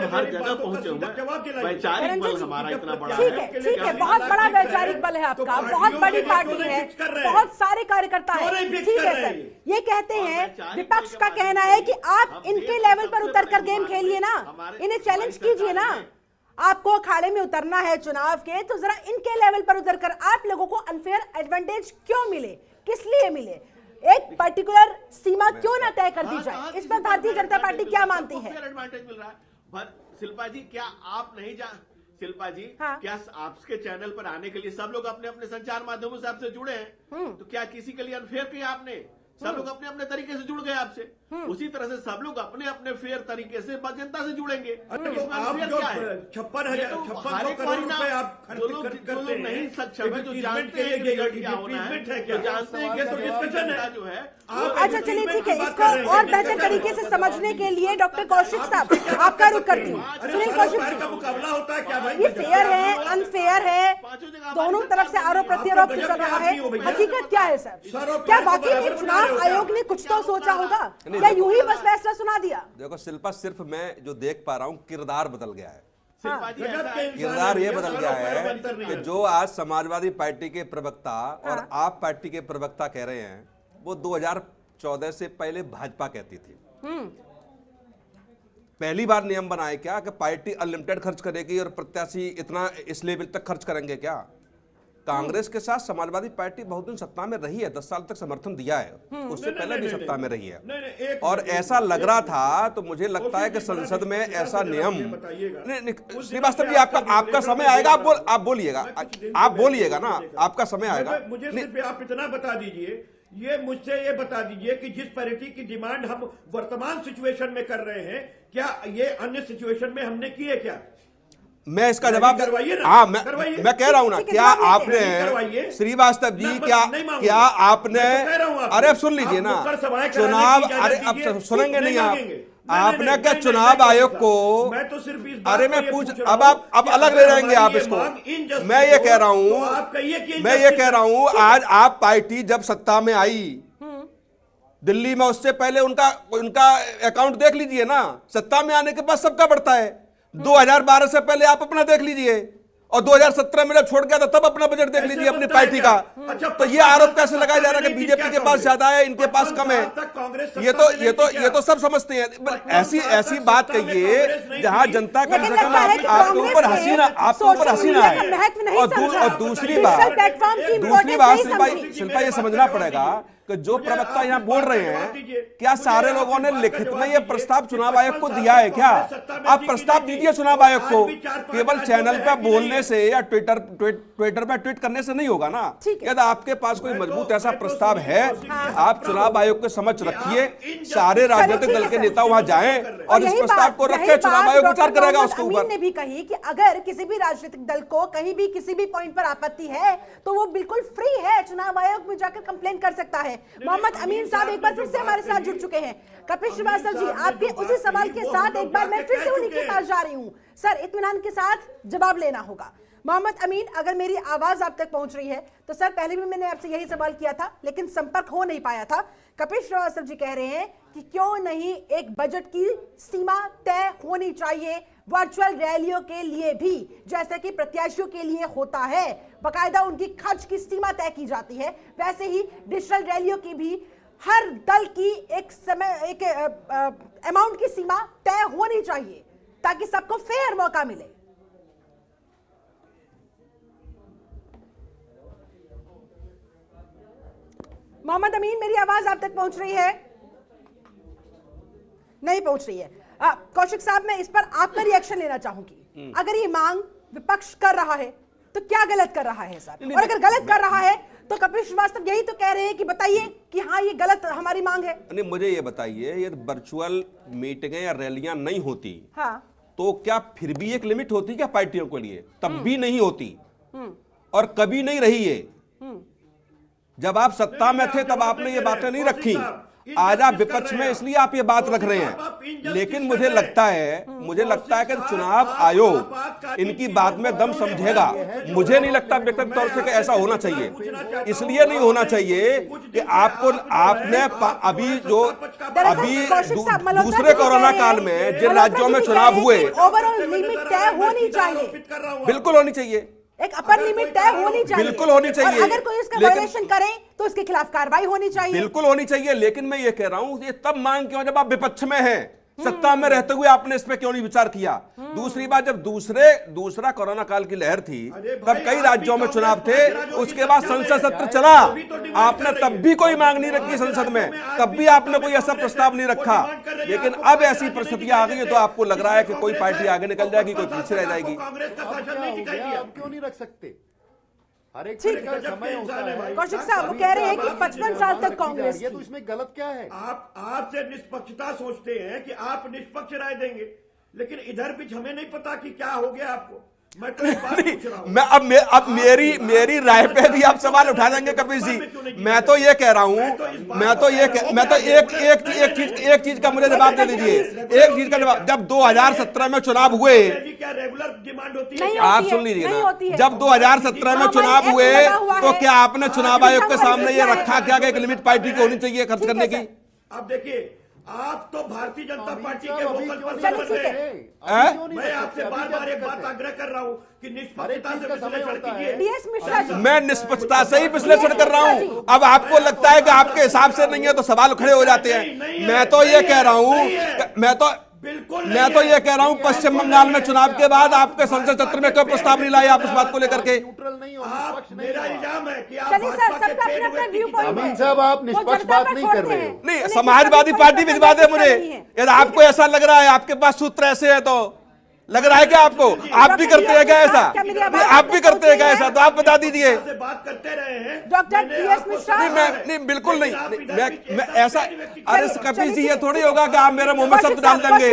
हर जगह पहुंचे हुए। वैचारिक बल हमारा इतना बड़ा है। ठीक है, बहुत बड़ा वैचारिक बल है आपका, बहुत बड़ी पार्टी है, बहुत सारे कार्यकर्ता हैं। ठीक है सर, ये कहते हैं, विपक्ष का कहना है कि आप इनके लेवल पर उतरकर गेम खेलिए ना, इन्हें चैलेंज कीजिए ना। आपको अखाड़े में उतरना है चुनाव के, तो जरा इनके लेवल पर उतरकर आप लोगों को अनफेयर एडवांटेज क्यों मिले, किस लिए मिले, एक पर्टिकुलर सीमा क्यों ना तय कर दी जाए, इस पर भारतीय जनता पार्टी क्या मानती है? एडवांटेज मिल रहा है। शिल्पा जी, क्या आप नहीं शिल्पा जी, क्या आपके चैनल पर आने के लिए सब लोग अपने अपने संचार माध्यमों से आपसे जुड़े हैं? तो क्या किसी के लिए अनफेयर किया आपने? सब लोग अपने अपने तरीके से जुड़ गए आपसे। उसी तरह से सब लोग अपने अपने फेयर तरीके से जनता से जुड़ेंगे। जो लोग नहीं सक्षम है, जो जानते हैं कि क्या होना है, जो जानते हैं कि जो है। अच्छा चलिए ठीक है, इसको और बेहतर तरीके से समझने के लिए डॉक्टर कौशिक साहब आपका रुख करती हूँ। सुनील कौशिक का मुकाबला होता है क्या भाई? ये फेयर है, अनफेयर है, दोनों तरफ से आरोप प्रत्यारोप चल रहा है, हकीकत क्या है सर? क्या वाकई में चुनाव आयोग ने कुछ तो सोचा होगा या यूं ही बस फैसला सुना दिया? देखो शिल्पा, सिर्फ मैं जो देख पा रहा हूँ किरदार बदल गया है। किरदार ये बदल गया है कि जो आज समाजवादी पार्टी के प्रवक्ता और आप पार्टी के प्रवक्ता कह रहे हैं, वो 2014 से पहले भाजपा कहती थी। पहली बार नियम बनाए क्या कि पार्टी अनलिमिटेड खर्च करेगी और प्रत्याशी इतना इस लेवल तक खर्च करेंगे क्या? कांग्रेस के साथ समाजवादी पार्टी बहुत दिन सत्ता में रही है, 10 साल तक समर्थन दिया है, उससे पहले भी सत्ता में रही है। और ऐसा लग रहा था, तो मुझे लगता है कि संसद में ऐसा नियम। श्रीवास्तव जी, आपका समय आएगा, आप बोलिएगा ना, आपका समय आएगा। मुझे सिर्फ आप इतना बता दीजिए, मुझसे ये बता दीजिए कि जिस पैरिटी की डिमांड हम वर्तमान सिचुएशन में कर रहे हैं, क्या ये अन्य सिचुएशन में हमने की है क्या? मैं इसका जवाब हाँ, मैं कह रहा हूं ना, क्या आपने श्रीवास्तव जी, क्या आपने, अरे अब सुन लीजिए ना, चुनाव, अरे अब सुनेंगे नहीं आपने क्या चुनाव आयोग को, मैं तो सिर्फ इस अरे मैं पूछ, अब अलग ले जाएंगे आप इसको। मैं ये कह रहा हूं आज आप पार्टी जब सत्ता में आई दिल्ली में, उससे पहले उनका अकाउंट देख लीजिए ना। सत्ता में आने के बाद सबका बढ़ता है। 2012 से पहले आप अपना देख लीजिए, और 2017 में जब छोड़ गया था तब अपना बजट देख लीजिए अपनी पार्टी का। तो ये आरोप कैसे लगाया जा रहा है कि बीजेपी के पास ज्यादा है, इनके पास कम है? ये तो सब समझते हैं। ऐसी बात कहिए जहां जनता कम से कम आपके ऊपर हंसी ना आए। और दूसरी बात शिल्पा, ये समझना पड़ेगा कि जो प्रवक्ता यहाँ बोल रहे हैं, क्या सारे लोगों ने लिखित में ये प्रस्ताव चुनाव आयोग को दिया है क्या? आप प्रस्ताव दीजिए चुनाव आयोग को, केवल चैनल पे बोलने से या ट्विटर पे ट्वीट करने से नहीं होगा ना। यदि आपके पास कोई मजबूत ऐसा प्रस्ताव है, आप चुनाव आयोग के समक्ष रखिए, सारे राजनीतिक दल के नेता वहां जाएं और इस प्रस्ताव को रखें, चुनाव आयोग विचार करेगा उसके ऊपर। ने भी कही कि अगर किसी भी राजनीतिक दल को कहीं भी किसी भी पॉइंट पर आपत्ति है तो वो बिल्कुल फ्री है, चुनाव आयोग में जाकर कंप्लेन कर सकता है। मोहम्मद अमीन साहब एक बार फिर से हमारे साथ जुड़ चुके हैं। कपिल श्रीवास्तव जी, आपके उसी सवाल के साथ एक बार मैं फिर से उन्हीं के पास जा रही हूं। सर, इत्मीनान के साथ जवाब लेना होगा। मोहम्मद अमीन, अगर मेरी आवाज आप तक पहुंच रही है तो सर, पहले भी मैंने आपसे यही सवाल किया था लेकिन संपर्क हो नहीं पाया था। कपिल श्रीवास्तव जी कह रहे हैं कि क्यों नहीं एक बजट की सीमा तय होनी चाहिए वर्चुअल रैलियों के लिए भी, जैसे कि प्रत्याशियों के लिए होता है, बकायदा उनकी खर्च की सीमा तय की जाती है, वैसे ही डिजिटल रैलियों की भी हर दल की एक अमाउंट की सीमा तय होनी चाहिए ताकि सबको फेयर मौका मिले। मोहम्मद अमीन, मेरी आवाज आप तक पहुंच रही है? नहीं पहुंच रही है। कौशिक साहब, मैं इस पर आपका रिएक्शन लेना चाहूंगी। अगर ये मांग विपक्ष कर रहा है तो क्या गलत कर रहा है सर? और अगर गलत कर रहा है तो कपिल श्रीवास्तव यही तो कह रहे हैं कि बताइए कि हाँ, ये गलत हमारी मांग है। नहीं, मुझे ये बताइए, ये वर्चुअल मीटिंगें या रैलियां नहीं होती, हाँ, तो क्या फिर भी एक लिमिट होती क्या पार्टियों के लिए? तब भी नहीं होती और कभी नहीं रही है। जब आप सत्ता में थे तब आपने ये बातें नहीं रखी। आज आप विपक्ष में इसलिए आप ये बात रख रहे हैं। लेकिन मुझे लगता है कि चुनाव आयोग इनकी बात में दम समझेगा। मुझे नहीं लगता व्यक्तिगत तौर से कि ऐसा होना चाहिए। इसलिए नहीं होना चाहिए कि आपने अभी दूसरे कोरोना काल में जिन राज्यों में चुनाव हुए, ओवरऑल लिमिट तय होनी चाहिए। बिल्कुल होनी चाहिए, एक अपर लिमिट तय होनी चाहिए, बिल्कुल होनी चाहिए। और अगर कोई इसका वायलेशन करे तो उसके खिलाफ कार्रवाई होनी चाहिए, बिल्कुल होनी चाहिए। लेकिन मैं ये कह रहा हूं, ये तब मांग क्यों जब आप विपक्ष में हैं? सत्ता में रहते हुए आपने इस पे क्यों नहीं विचार किया? दूसरी बात, जब दूसरा कोरोना काल की लहर थी तब कई राज्यों में चुनाव थे, उसके बाद संसद सत्र चला, आपने तब भी कोई मांग नहीं रखी संसद में, तब भी आपने कोई ऐसा प्रस्ताव नहीं रखा। लेकिन अब ऐसी परिस्थितियां आ गई है तो आपको लग रहा है कि कोई पार्टी आगे निकल जाएगी, कोई पीछे रह जाएगी। क्यों नहीं रख सकते? हर एक का समय होता है। कौशिक साहब वो कह रहे हैं कि 55 साल तक कांग्रेस, ये तो इसमें गलत क्या है? आपसे निष्पक्षता सोचते हैं कि आप निष्पक्ष राय देंगे, लेकिन इधर भी हमें नहीं पता कि क्या हो गया आपको। मैं तो एक बात पूछ रहा हूं। मैं अब मेरी राय पे भी आप सवाल उठा देंगे कपिल जी। मैं तो ये कह रहा हूं, एक चीज का मुझे जवाब दे दीजिए, एक चीज का जवाब। जब 2017 में चुनाव हुए, क्या रेगुलर डिमांड होती है? आप सुन लीजिए ना, जब 2017 में चुनाव हुए तो क्या आपने चुनाव आयोग के सामने ये रखा क्या कि एक लिमिट पार्टी की होनी चाहिए खर्च करने की? अब देखिए, आप तो भारतीय जनता पार्टी के वोकल पर्सन बन रहे हैं। मैं आपसे बार बार एक बात आग्रह कर रहा हूं कि निष्पक्षता से विश्लेषण कीजिए। मैं निष्पक्षता से ही विश्लेषण कर रहा हूं। अब आपको लगता है कि आपके हिसाब से नहीं है तो सवाल खड़े हो जाते हैं। मैं तो ये कह रहा हूं, मैं तो ये कह रहा हूं, पश्चिम बंगाल में चुनाव के बाद आपके संसद सत्र में कोई प्रस्ताव नहीं लाया आप इस बात को लेकर के। मेरा इल्जाम है कि आप अमीन साहब, आप निष्पक्ष बात नहीं कर रहे हो। नहीं, समाजवादी पार्टी भिजवा दे मुझे, यदि आपको ऐसा लग रहा है, आपके पास सूत्र ऐसे है तो लग रहा है क्या आपको? आप भी करते हैं क्या ऐसा? आप भी करते हैं क्या ऐसा? तो आप बता दीजिए। बात करते रहे हैं डॉक्टर टी.एस. मिश्रा। नहीं, बिल्कुल नहीं। मैं ऐसा, अरे कपिल जी, ये थोड़ी होगा कि आप मेरे मुंह में शब्द डाल देंगे।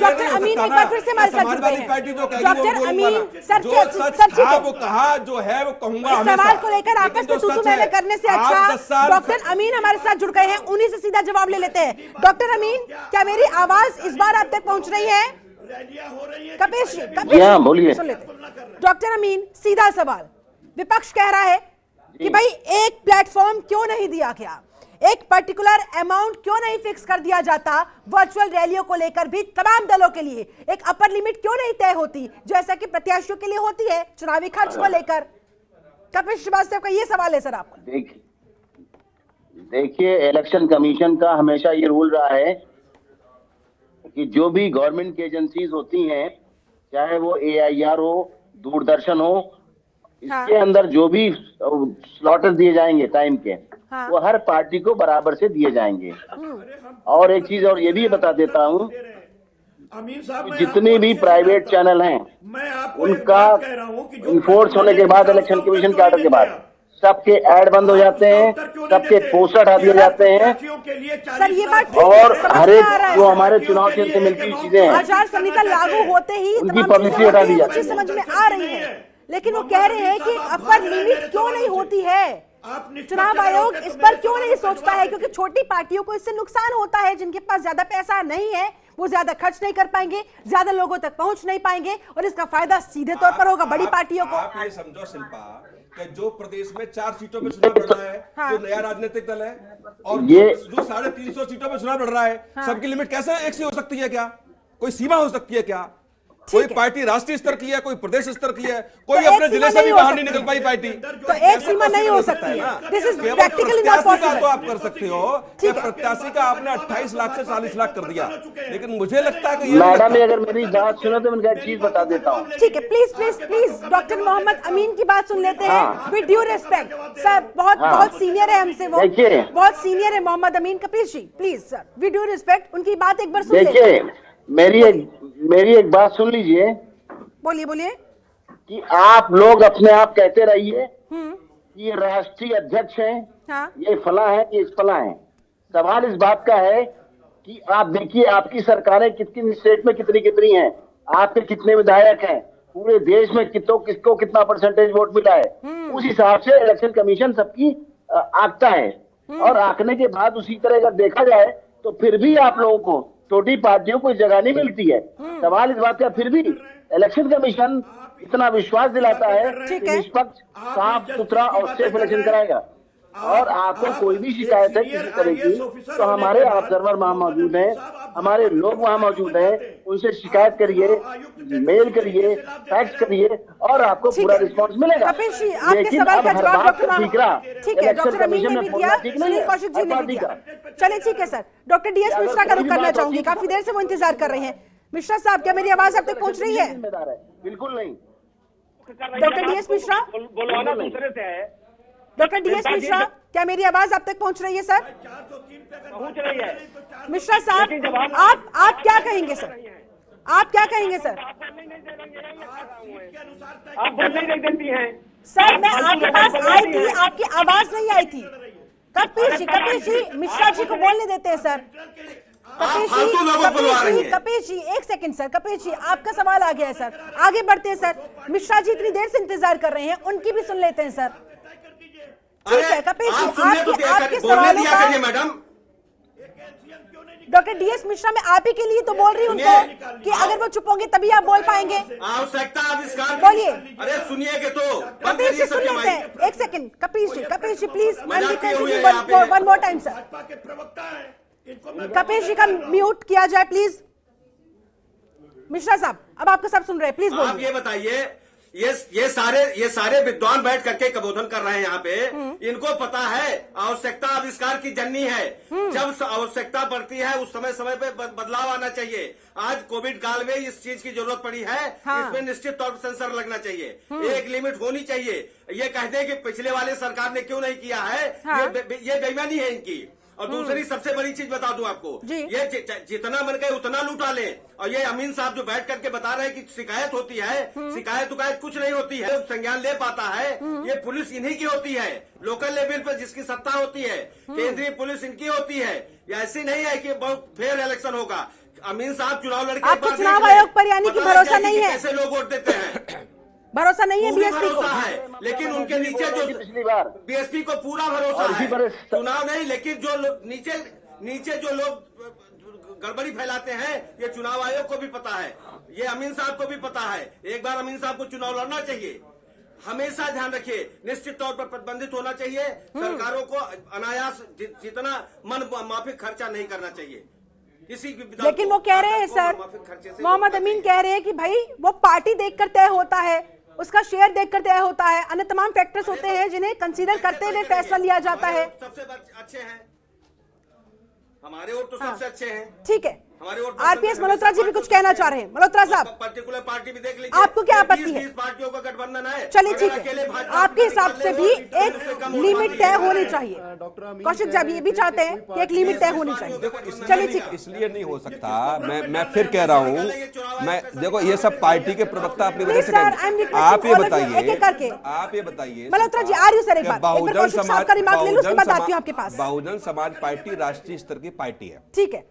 डॉक्टर अमीन एक बार फिर से हमारे साथ जुड़ गए हैं। पार्टी जो डॉक्टर अमीन सर, जो सच था वो कहा, जो है वो कहूंगा। सवाल को लेकर आपस में तू मैंने करने से अच्छा डॉक्टर अमीन हमारे साथ जुड़ गए हैं, उन्हीं से सीधा जवाब ले लेते हैं। डॉक्टर अमीन, क्या मेरी आवाज इस बार आप तक पहुंच रही है? कपिश, बोलिए। डॉक्टर अमीन, सीधा सवाल, विपक्ष कह रहा है कि भाई एक प्लेटफॉर्म क्यों नहीं दिया गया, एक पर्टिकुलर अमाउंट क्यों नहीं फिक्स कर दिया जाता वर्चुअल रैलियों को लेकर भी तमाम दलों के लिए, एक अपर लिमिट क्यों नहीं तय होती जैसा कि प्रत्याशियों के लिए होती है चुनावी खर्च को लेकर? कपिल श्रीवास्तव का ये सवाल है सर आपको। देखिए, इलेक्शन कमीशन का हमेशा ये रूल रहा है कि जो भी गवर्नमेंट की एजेंसीज होती हैं, चाहे वो AIR हो, दूरदर्शन हो, इसके अंदर जो भी स्लॉट्स दिए जाएंगे टाइम के, वो हर पार्टी को बराबर से दिए जाएंगे। और एक चीज और ये भी बता देता हूँ, जितनी भी प्राइवेट चैनल हैं, उनका इन्फोर्स होने के बाद, इलेक्शन कमीशन के ऑर्डर के बाद, सबके ऐड बंद हो जाते हैं, सबके पोस्टर हटा दिए जाते हैं। सर ये बात और हर एक जो हमारे चुनाव क्षेत्र से मिलती हुई चीजें हैं, आचार संहिता लागू होते ही उनकी पब्लिसिटी हटा दी जाती है। समझ में आ रही है, लेकिन वो कह रहे हैं कि अपर लिमिट क्यों नहीं होती है? चुनाव आयोग इस पर क्यों नहीं सोचता है? क्योंकि छोटी पार्टियों को इससे नुकसान होता है, जिनके पास ज्यादा पैसा नहीं है वो ज्यादा खर्च नहीं कर पाएंगे, ज्यादा लोगों तक पहुंच नहीं पाएंगे, और इसका फायदा सीधे तौर पर होगा बड़ी पार्टियों को। आप ये समझो शिल्पा कि जो प्रदेश में 4 सीटों में चुनाव लड़ रहा है, जो नया राजनीतिक दल है, और ये जो 350 सीटों में चुनाव लड़ रहा है, सबकी लिमिट कैसे एक सी हो सकती है? क्या कोई सीमा हो सकती है क्या? कोई पार्टी राष्ट्रीय स्तर की है, कोई प्रदेश स्तर की है, कोई अपने जिले से भी बाहर नहीं निकल पाई पार्टी, तो एक सीमा नहीं हो सकती है। This is practically not possible. तो आप कर सकते हो कि प्रत्याशी का आपने 28 लाख से 40 लाख कर दिया, लेकिन मुझे लगता है कि मैडम ने अगर मेरी बात सुनो तो मैं एक चीज बता देता हूँ। ठीक है, please please please doctor Mohammad Amin की बात सुन लेते हैं विद ड्यू रिस्पेक्ट। सर बहुत सीनियर है हमसे, वो बहुत सीनियर है Mohammad Amin. Kapil ji please sir, with due respect उनकी बात एक बार सुन लीजिए। देखिए, मेरी एक बात सुन लीजिए। बोलिए कि आप लोग अपने आप कहते रहिए कि ये राष्ट्रीय अध्यक्ष हैं, ये फला है, ये फला है। सवाल इस बात का है कि आप देखिए आपकी सरकारें कितनी स्टेट में कितनी हैं, आपके कितने विधायक हैं, पूरे देश में किसको कितना परसेंटेज वोट मिला है, उस हिसाब से इलेक्शन कमीशन सबकी आंकता है। और आंकने के बाद उसी तरह अगर देखा जाए तो फिर भी आप लोगों को छोटी पार्टियों को जगह नहीं मिलती है। सवाल इस बात का फिर भी इलेक्शन कमीशन इतना विश्वास दिलाता है कि निष्पक्ष, साफ सुथरा और सेफ इलेक्शन कराएगा। और आपको कोई भी शिकायत है किसी तरह की तो हमारे ऑब्जर्वर वहां मौजूद हैं, हमारे लोग वहां मौजूद हैं, उनसे शिकायत करिए, मेल करिए, फैक्स करिए और आपको पूरा रिस्पॉन्स मिलेगा। लेकिन अब हर बात ठीक रहा, इलेक्शन कमीशन ने बोलना ठीक नहीं है। चलिए ठीक है सर, डॉक्टर डी.एस. मिश्रा का रुख करना चाहूंगी, काफी देर से वो इंतजार कर रहे हैं। मिश्रा साहब, क्या मेरी आवाज आप तक पहुंच रही है? बिल्कुल नहीं। Doctor DS. Mishra, doctor DS. Mishra, क्या मेरी आवाज आप तक पहुंच रही है सर? पहुंच रही है। मिश्रा साहब, आप क्या कहेंगे सर? आप क्या कहेंगे सर? आप बोलने नहीं देती हैं सर। मैं आपके पास आई थी, आपकी आवाज नहीं आई थी। कपिल जी मिश्रा जी को बोलने देते हैं सर। फालतू लोगों को बुलवा रही हैं। कपिश जी एक सेकंड सर, कपिश जी आपका सवाल आ गया है सर, आगे बढ़ते हैं सर। मिश्रा जी इतनी देर से इंतजार कर रहे हैं, उनकी भी सुन लेते हैं सर। ठीक है कपिश जी, आपके सवालों का मैडम डॉक्टर डीएस मिश्रा मैं आप ही के लिए तो बोल रही हूँ उनको कि अगर वो चुप होंगे तभी आप बोल पाएंगे। आवश्यकता आविष्कार बोलिए। अरे सुनिए के तो कपिश जी सुन लेते हैं, एक second Kapish ji please one more time sir. Kapish ji का म्यूट किया जाए प्लीज। मिश्रा साहब अब आपका सब सुन रहे हैं, प्लीज बोलिए। आप ये बताइए, ये सारे विद्वान बैठ करके कबोधन कर रहे हैं यहाँ पे। इनको पता है आवश्यकता आविष्कार की जननी है। जब आवश्यकता पड़ती है उस समय पे बदलाव आना चाहिए। आज कोविड काल में इस चीज की जरूरत पड़ी है। इसमें निश्चित तौर पर सेंसर लगना चाहिए, एक लिमिट होनी चाहिए। ये कहते हैं कि पिछले वाले सरकार ने क्यों नहीं किया है, ये बेईमानी है इनकी। और दूसरी सबसे बड़ी चीज बता दूं आपको, ये जितना मन गए उतना लूटा ले। और ये अमीन साहब जो बैठ करके बता रहे हैं कि शिकायत होती है, शिकायत कुछ नहीं होती है। संज्ञान ले पाता है ये पुलिस इन्हीं की होती है। लोकल लेवल पर जिसकी सत्ता होती है, केंद्रीय पुलिस इनकी होती है। ऐसी नहीं है कि बहुत फेयर इलेक्शन होगा। अमीन साहब चुनाव लड़के आपको चुनाव आयोग पर यानी कि भरोसा नहीं है? कैसे लोग वोट देते हैं? भरोसा नहीं है बीएसपी को? है, लेकिन उनके नीचे जो पिछली बार बीएसपी को पूरा भरोसा है। चुनाव नहीं, लेकिन जो नीचे जो लोग गड़बड़ी फैलाते हैं ये चुनाव आयोग को भी पता है, ये अमीन साहब को भी पता है। एक बार अमीन साहब को चुनाव लड़ना चाहिए। हमेशा ध्यान रखिए, निश्चित तौर पर प्रतिबंधित होना चाहिए। सरकारों को अनायास जितना मन माफिक खर्चा नहीं करना चाहिए। लेकिन वो कह रहे हैं सर, मोहम्मद अमीन कह रहे हैं कि भाई वो पार्टी देखकर तय होता है, उसका शेयर देखकर तय होता है, अन्य तमाम फैक्टर्स होते हैं जिन्हें कंसीडर करते हुए फैसला लिया जाता है। सबसे अच्छे हैं हमारे वोट तो सबसे अच्छे हैं। ठीक है, आरपीएस मल्होत्रा जी भी कुछ कहना चाह रहे हैं। मल्होत्रा साहब पर्टिकुलर पार्टी भी देख लीजिए, आपको क्या आपत्ति है? 20 पार्टियों का गठबंधन है। चलिए ठीक है, आपके हिसाब से भी एक लिमिट तय होनी चाहिए। कौशिक जी ये भी चाहते हैं कि एक लिमिट तय होनी चाहिए। चलिए ठीक है, इसलिए नहीं हो सकता। मैं फिर कह रहा हूँ, मैं देखो ये सब पार्टी के प्रवक्ता अपनी वजह से आप ये बताइए मल्होत्रा जी आ रही सर एक बार कौशिक साहब का रिमार्क ले लो, उसके बाद आती हूँ आपके पास। बहुजन समाज पार्टी राष्ट्रीय स्तर की पार्टी है, ठीक है।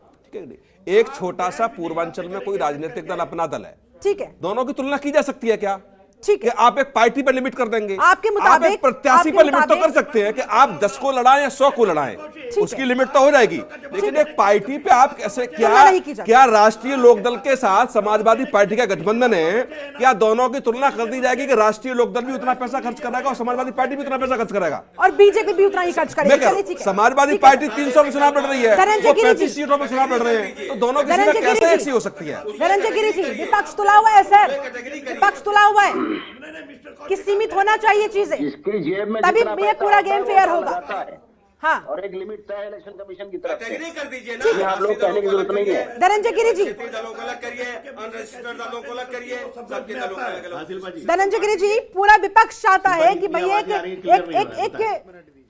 एक छोटा सा पूर्वांचल में कोई राजनीतिक दल अपना दल है, ठीक है। दोनों की तुलना की जा सकती है क्या? ठीक है, आप एक पार्टी पर लिमिट कर देंगे, आपके मुताबिक आप एक प्रत्याशी पर लिमिट तो कर सकते हैं कि आप 10 को लड़ाएं या 100 को लड़ाएं, उसकी लिमिट तो हो जाएगी। लेकिन एक पार्टी पे आप कैसे, क्या राष्ट्रीय लोकदल के साथ समाजवादी पार्टी का गठबंधन है, क्या दोनों की तुलना कर दी जाएगी कि राष्ट्रीय लोकदल भी उतना पैसा खर्च करेगा और समाजवादी पार्टी भी उतना पैसा खर्च करेगा और बीजेपी भी उतना ही खर्च करेगी? समाजवादी पार्टी 300 में चुनाव लड़ रही है, वो 35 सीटों में चुनाव लड़ रहे हैं, तो दोनों की सीटें कैसे ऐसी हो सकती है? धनंजय गिरी जी विपक्ष तुला हुआ है सर, विपक्ष तुला हुआ है कि सीमित होना चाहिए चीजें, तभी ये पूरा गेम फेयर होगा। हाँ, और एक लिमिट तय इलेक्शन कमीशन की तरफ से कर दीजिए ना, आप लोग कहने की जरूरत नहीं है। धनंजय गिरी जी, दलों को अलग करिए, अनरजिस्टर्ड दलों को अलग करिए, सबके दलों को अलग। धनंजय गिरी जी पूरा विपक्ष चाहता है कि भैया एक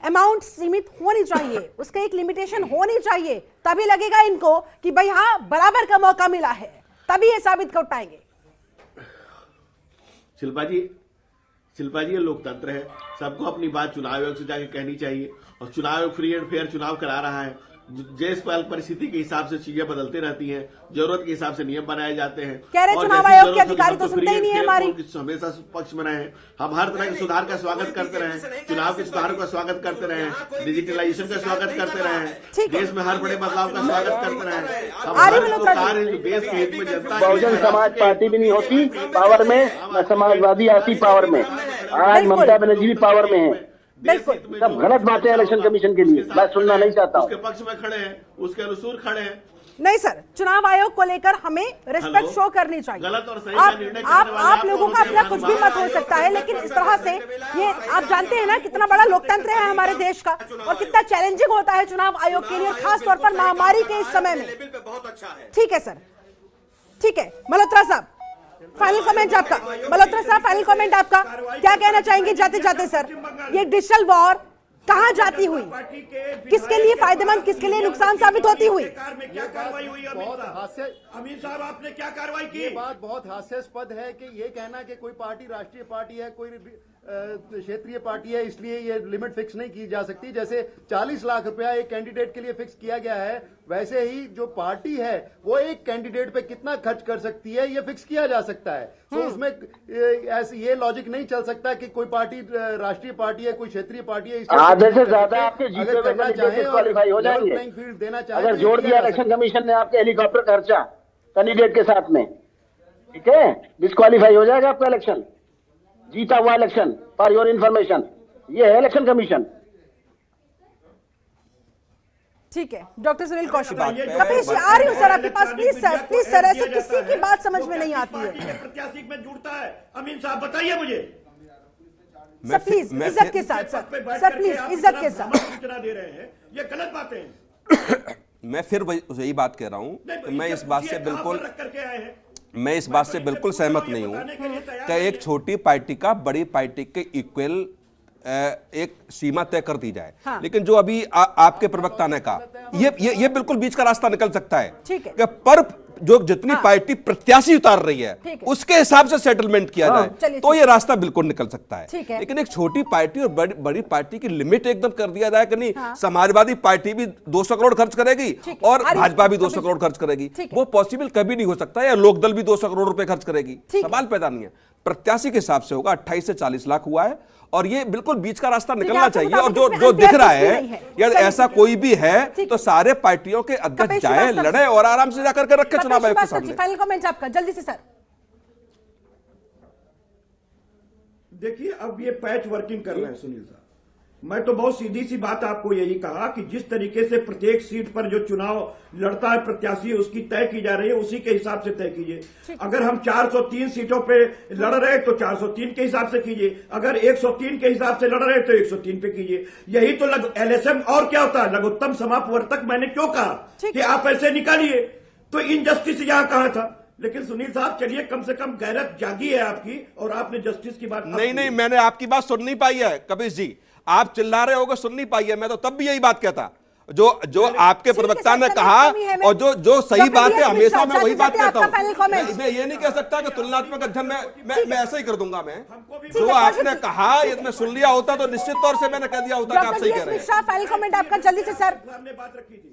अमाउंट सीमित होनी चाहिए, उसका एक लिमिटेशन होनी चाहिए, तभी लगेगा इनको कि भाई हाँ बराबर का मौका मिला है, तभी ये साबित कर पाएंगे। शिल्पा जी ये लोकतंत्र है, सबको अपनी बात चुनाव आयोग से जाके कहनी चाहिए। और चुनाव आयोग फ्री एंड फेयर चुनाव करा रहा है। जिस परिस्थिति के हिसाब से चीजें बदलती रहती हैं, जरूरत के हिसाब से नियम बनाए जाते हैं। कह रहे चुनाव आयोग के अधिकारी तो सुनते ही नहीं है हमारी। हमेशा पक्ष में रहे हैं, हम हर तरह के सुधार का स्वागत करते रहे, चुनाव के सुधार का स्वागत करते रहे, डिजिटलाइजेशन का स्वागत करते रहे, देश में हर बड़े बदलाव का स्वागत करते रहे। हम हर सरकार है जो देश के हित में जनता। बहुजन समाज पार्टी भी नहीं होती पावर में, न समाजवादी आती पावर में। आज ममता बनर्जी भी पावर में है। बिल्कुल सब गलत बातें इलेक्शन कमीशन के लिए, मैं सुनना नहीं चाहता हूँ। उसके पक्ष में खड़े हैं, उसके अनुसूर खड़े हैं। नहीं सर, चुनाव आयोग को लेकर हमें रिस्पेक्ट शो करनी चाहिए। गलत और सही का निर्णय करने वाले आप लोगों का अपना कुछ भी मत हो सकता है, लेकिन इस तरह से ये आप जानते हैं ना कितना बड़ा लोकतंत्र है हमारे देश का और कितना चैलेंजिंग होता है चुनाव आयोग के लिए, खास तौर पर महामारी के इस समय में। ठीक है सर, ठीक है। मल्होत्रा साहब फाइनल कमेंट आपका। मल्होत्रा साहब फाइनल कमेंट आपका, क्या कहना चाहेंगे जाते जाते सर? ये डिजिटल वॉर कहां जाती हुई, किसके लिए फायदेमंद, किसके लिए नुकसान साबित होती हुई? क्या कार्रवाई हुई अमीन साहब, आपने क्या कार्रवाई की? ये बात बहुत हास्यास्पद है कि ये कहना कि कोई पार्टी राष्ट्रीय पार्टी है, कोई क्षेत्रीय पार्टी है, इसलिए ये लिमिट फिक्स नहीं की जा सकती। जैसे 40 लाख रुपया एक कैंडिडेट के लिए फिक्स किया गया है, वैसे ही जो पार्टी है वो एक कैंडिडेट पे कितना खर्च कर सकती है ये फिक्स किया जा सकता है। तो उसमें ऐसे ये लॉजिक नहीं चल सकता कि कोई पार्टी राष्ट्रीय पार्टी है, कोई क्षेत्रीय पार्टी है, आधे से ज्यादा आपके जीते अगर हुए करना कैंडिडेट चाहे डिस्क्वालीफाई हो और जाएंगे। प्लेइंग फील्ड देना चाहे अगर तो ये जोड़ किया दिया जा इलेक्शन सकता है। कमीशन ने आपके हेलीकॉप्टर खर्चा कैंडिडेट के साथ में, ठीक है, डिस्क्वालीफाई हो जाएगा आपका इलेक्शन, जीता हुआ इलेक्शन। फॉर योर इन्फॉर्मेशन, ये है इलेक्शन कमीशन। ठीक है, डॉक्टर सुनील कौशिक, बात पे- कपिल जी आ रही हूँ सर आपके पास, प्लीज सर, ऐसे किसी की बात समझ में नहीं आती है प्रत्याशी में जुड़ता है। अमीन साहब बताइए मुझे। सर प्लीज इज्जत के साथ सर प्लीज इज्जत के साथ। सूचना दे रहे हैं, ये गलत बातें हैं। मैं फिर यही बात कह रहा हूं कि मैं इस बात से बिल्कुल करके आए हैं। मैं इस बात से बिल्कुल सहमत नहीं हूं कि एक छोटी पार्टी का बड़ी पार्टी के इक्वल एक सीमा तय कर दी जाए। हाँ। लेकिन जो अभी आपके प्रवक्ता ने कहा, ये बिल्कुल बीच का रास्ता निकल सकता है। ठीक है। कि पर जो जितनी पार्टी प्रत्याशी उतार रही है ठीक है। उसके हिसाब से सेटलमेंट किया जाए चलिए, तो ये रास्ता बिल्कुल निकल सकता ठीक है। है। लेकिन एक छोटी पार्टी और बड़ी पार्टी की लिमिट एकदम कर दिया जाए कि नहीं, समाजवादी पार्टी भी 200 करोड़ खर्च करेगी ठीक है। और अरे, भाजपा भी 200 करोड़ खर्च करेगी, ठीक है। वो पॉसिबल कभी नहीं हो सकता। या लोकदल भी 200 करोड़ रुपए खर्च करेगी, ठीक है। सवाल पैदा नहीं है। प्रत्याशी के हिसाब से होगा, 28 से 40 लाख हुआ है और ये बिल्कुल बीच का रास्ता निकलना आपके चाहिए। और मुताबिक जो इसमें जो दिख unfair रहा कुछ भी है, नहीं है। यदि चलिए, ऐसा ठीक कोई भी है ठीक तो सारे पार्टियों के अध्यक्ष कपिल जाए, श्रीवास्तव लड़े और आराम से जाकर के रखे चुनाव आयोग के जी, सामने। फाइनल कमेंट आपका जल्दी से सर। देखिए, अब ये पैच वर्किंग कर रहे हैं सुनील साहब। मैं तो बहुत सीधी सी बात आपको यही कहा कि जिस तरीके से प्रत्येक सीट पर जो चुनाव लड़ता है प्रत्याशी, उसकी तय की जा रही है, उसी के हिसाब से तय कीजिए। अगर हम 403 सीटों पे लड़ रहे हैं तो 403 के हिसाब से कीजिए, अगर 103 के हिसाब से लड़ रहे हैं तो 103 पे कीजिए। यही तो एलएसएम और क्या होता है, लघुत्तम समापवर्तक। मैंने क्यों कहा कि आप ऐसे निकालिए, तो इनजस्टिस यहां कहा था। लेकिन सुनील साहब चलिए, कम से कम गैरत जागी है आपकी और आपने जस्टिस की बात नहीं, मैंने आपकी बात सुन नहीं पाई है कपिल जी, आप चिल्ला रहे होगे, सुन नहीं पाई है। मैं तो तब भी यही बात कहता, जो आपके प्रवक्ता ने कहा और जो सही बात है, हमेशा मैं वही बात कहता हूं। मैं ये नहीं कह सकता कि तुलनात्मक अध्ययन मैं ऐसा ही कर दूंगा। मैं जो आपने कहा ये मैं सुन लिया होता तो निश्चित तौर से मैंने कह दिया होता कि आप सही कह रहे हैं। फाइनल कमेंट आपका जल्दी से सर। हमने बात रखी थी।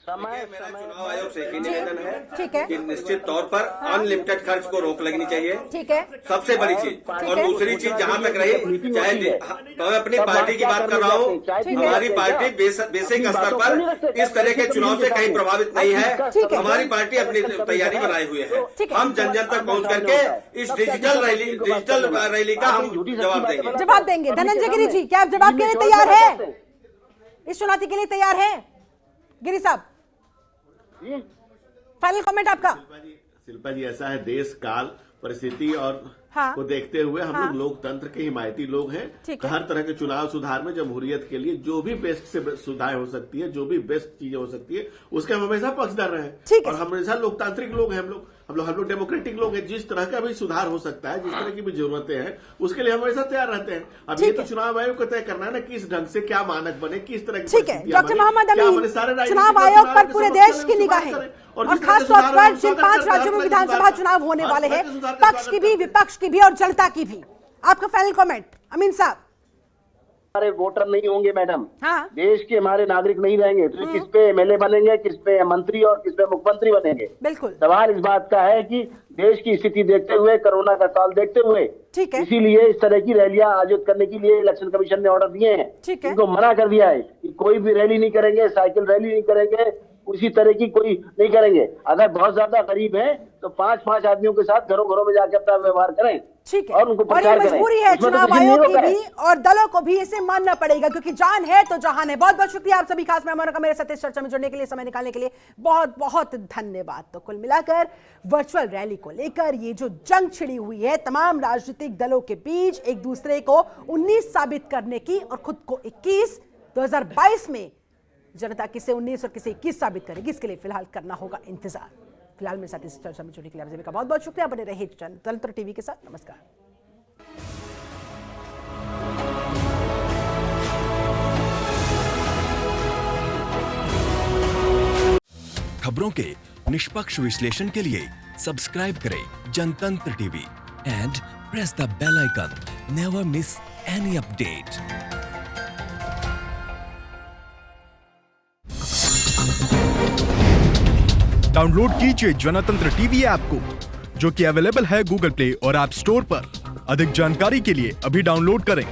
मेरा चुनाव आयोग से एक ही निवेदन ठीक है है। कि निश्चित तौर पर अनलिमिटेड खर्च को रोक लगनी चाहिए, ठीक है। सबसे बड़ी चीज। और दूसरी चीज जहां तक रही, चाहे मैं अपनी पार्टी की बात कर रहा हूँ, हमारी पार्टी बेसिक स्तर पर इस तरह के चुनाव से कहीं प्रभावित नहीं है। हमारी पार्टी अपनी तैयारी बनाए हुए है। हम जन जन तक पहुंच करके इस डिजिटल रैली का हम जवाब देंगे। धनंजय गिरी जी, क्या आप जवाब के लिए तैयार है? इस चुनौती के लिए तैयार है गिरी साहब? फाइनल कमेंट आपका। शिल्पा जी, ऐसा है, देश काल परिस्थिति और को देखते हुए हम लोग लोकतंत्र के हिमायती लोग हैं। हर तरह के चुनाव सुधार में जमहूरियत के लिए जो भी बेस्ट से सुधार हो सकती है, जो भी बेस्ट चीजें हो सकती है, उसके हम हमेशा पक्षधर रहे हैं। और हम हमेशा लोकतांत्रिक लोग हैं। हम लोग डेमोक्रेटिक लोग हैं। जिस तरह का भी सुधार हो सकता है, जिस तरह की भी जरूरतें हैं, उसके लिए हम हमेशा तैयार रहते हैं। अब ये तो चुनाव आयोग को तय करना है ना, किस ढंग से क्या मानक बने, किस तरह की। ठीक है डॉक्टर मोहम्मद अमीन, चुनाव आयोग पर पूरे देश की निगाहें और खास तौर पर जिन 5 राज्यों में विधानसभा चुनाव होने वाले हैं, पक्ष की भी, विपक्ष की भी और जनता की भी, आपका फाइनल कमेंट अमीन साहब। हमारे वोटर नहीं होंगे मैडम, हाँ। देश के हमारे नागरिक नहीं रहेंगे तो किस पे एमएलए बनेंगे, किस पे मंत्री और किस पे मुख्यमंत्री बनेंगे? बिल्कुल। सवाल इस बात का है कि देश की स्थिति देखते हुए, कोरोना का साल देखते हुए, ठीक है, इसीलिए इस तरह की रैलियां आयोजित करने के लिए इलेक्शन कमीशन ने ऑर्डर दिए हैं। ठीक है, इनको मना कर दिया है कि कोई भी रैली नहीं करेंगे, साइकिल रैली नहीं करेंगे, उसी तरह की कोई नहीं करेंगे। अगर बहुत ज्यादा गरीब हैं तो 5-5 आदमियों के साथ घरों घरों में जाकर अपना व्यवहार करें। ठीक है, और उनको प्रचार करें। मजबूरी है चुनाव आयोग की भी और दलों को भी इसे मानना पड़ेगा, क्योंकि जान है तो जहान है। बहुत बहुत शुक्रिया आप सभी खास मेहमानों का मेरे साथ इस चर्चा में जुड़ने के लिए, समय निकालने के लिए बहुत बहुत धन्यवाद। तो कुल मिलाकर वर्चुअल रैली को लेकर ये जो जंग छिड़ी हुई है तमाम राजनीतिक दलों के बीच, एक दूसरे को 19 साबित करने की और खुद को 21, 2022 में जनता किसे 19 और किसे 21 साबित करेगी, इसके लिए फिलहाल करना होगा इंतजार। फिलहाल मेरे साथ इस चर्चा में जुड़ने के लिए आप सभी का बहुत बहुत शुक्रिया। बने रहिए जनतंत्र टीवी के साथ। नमस्कार। खबरों के निष्पक्ष विश्लेषण के लिए सब्सक्राइब करें Jantantra TV and press the bell icon. Never miss any update. Download कीजिए जनतंत्र टीवी ऐप को, जो कि अवेलेबल है गूगल प्ले और ऐप स्टोर पर। अधिक जानकारी के लिए अभी डाउनलोड करें।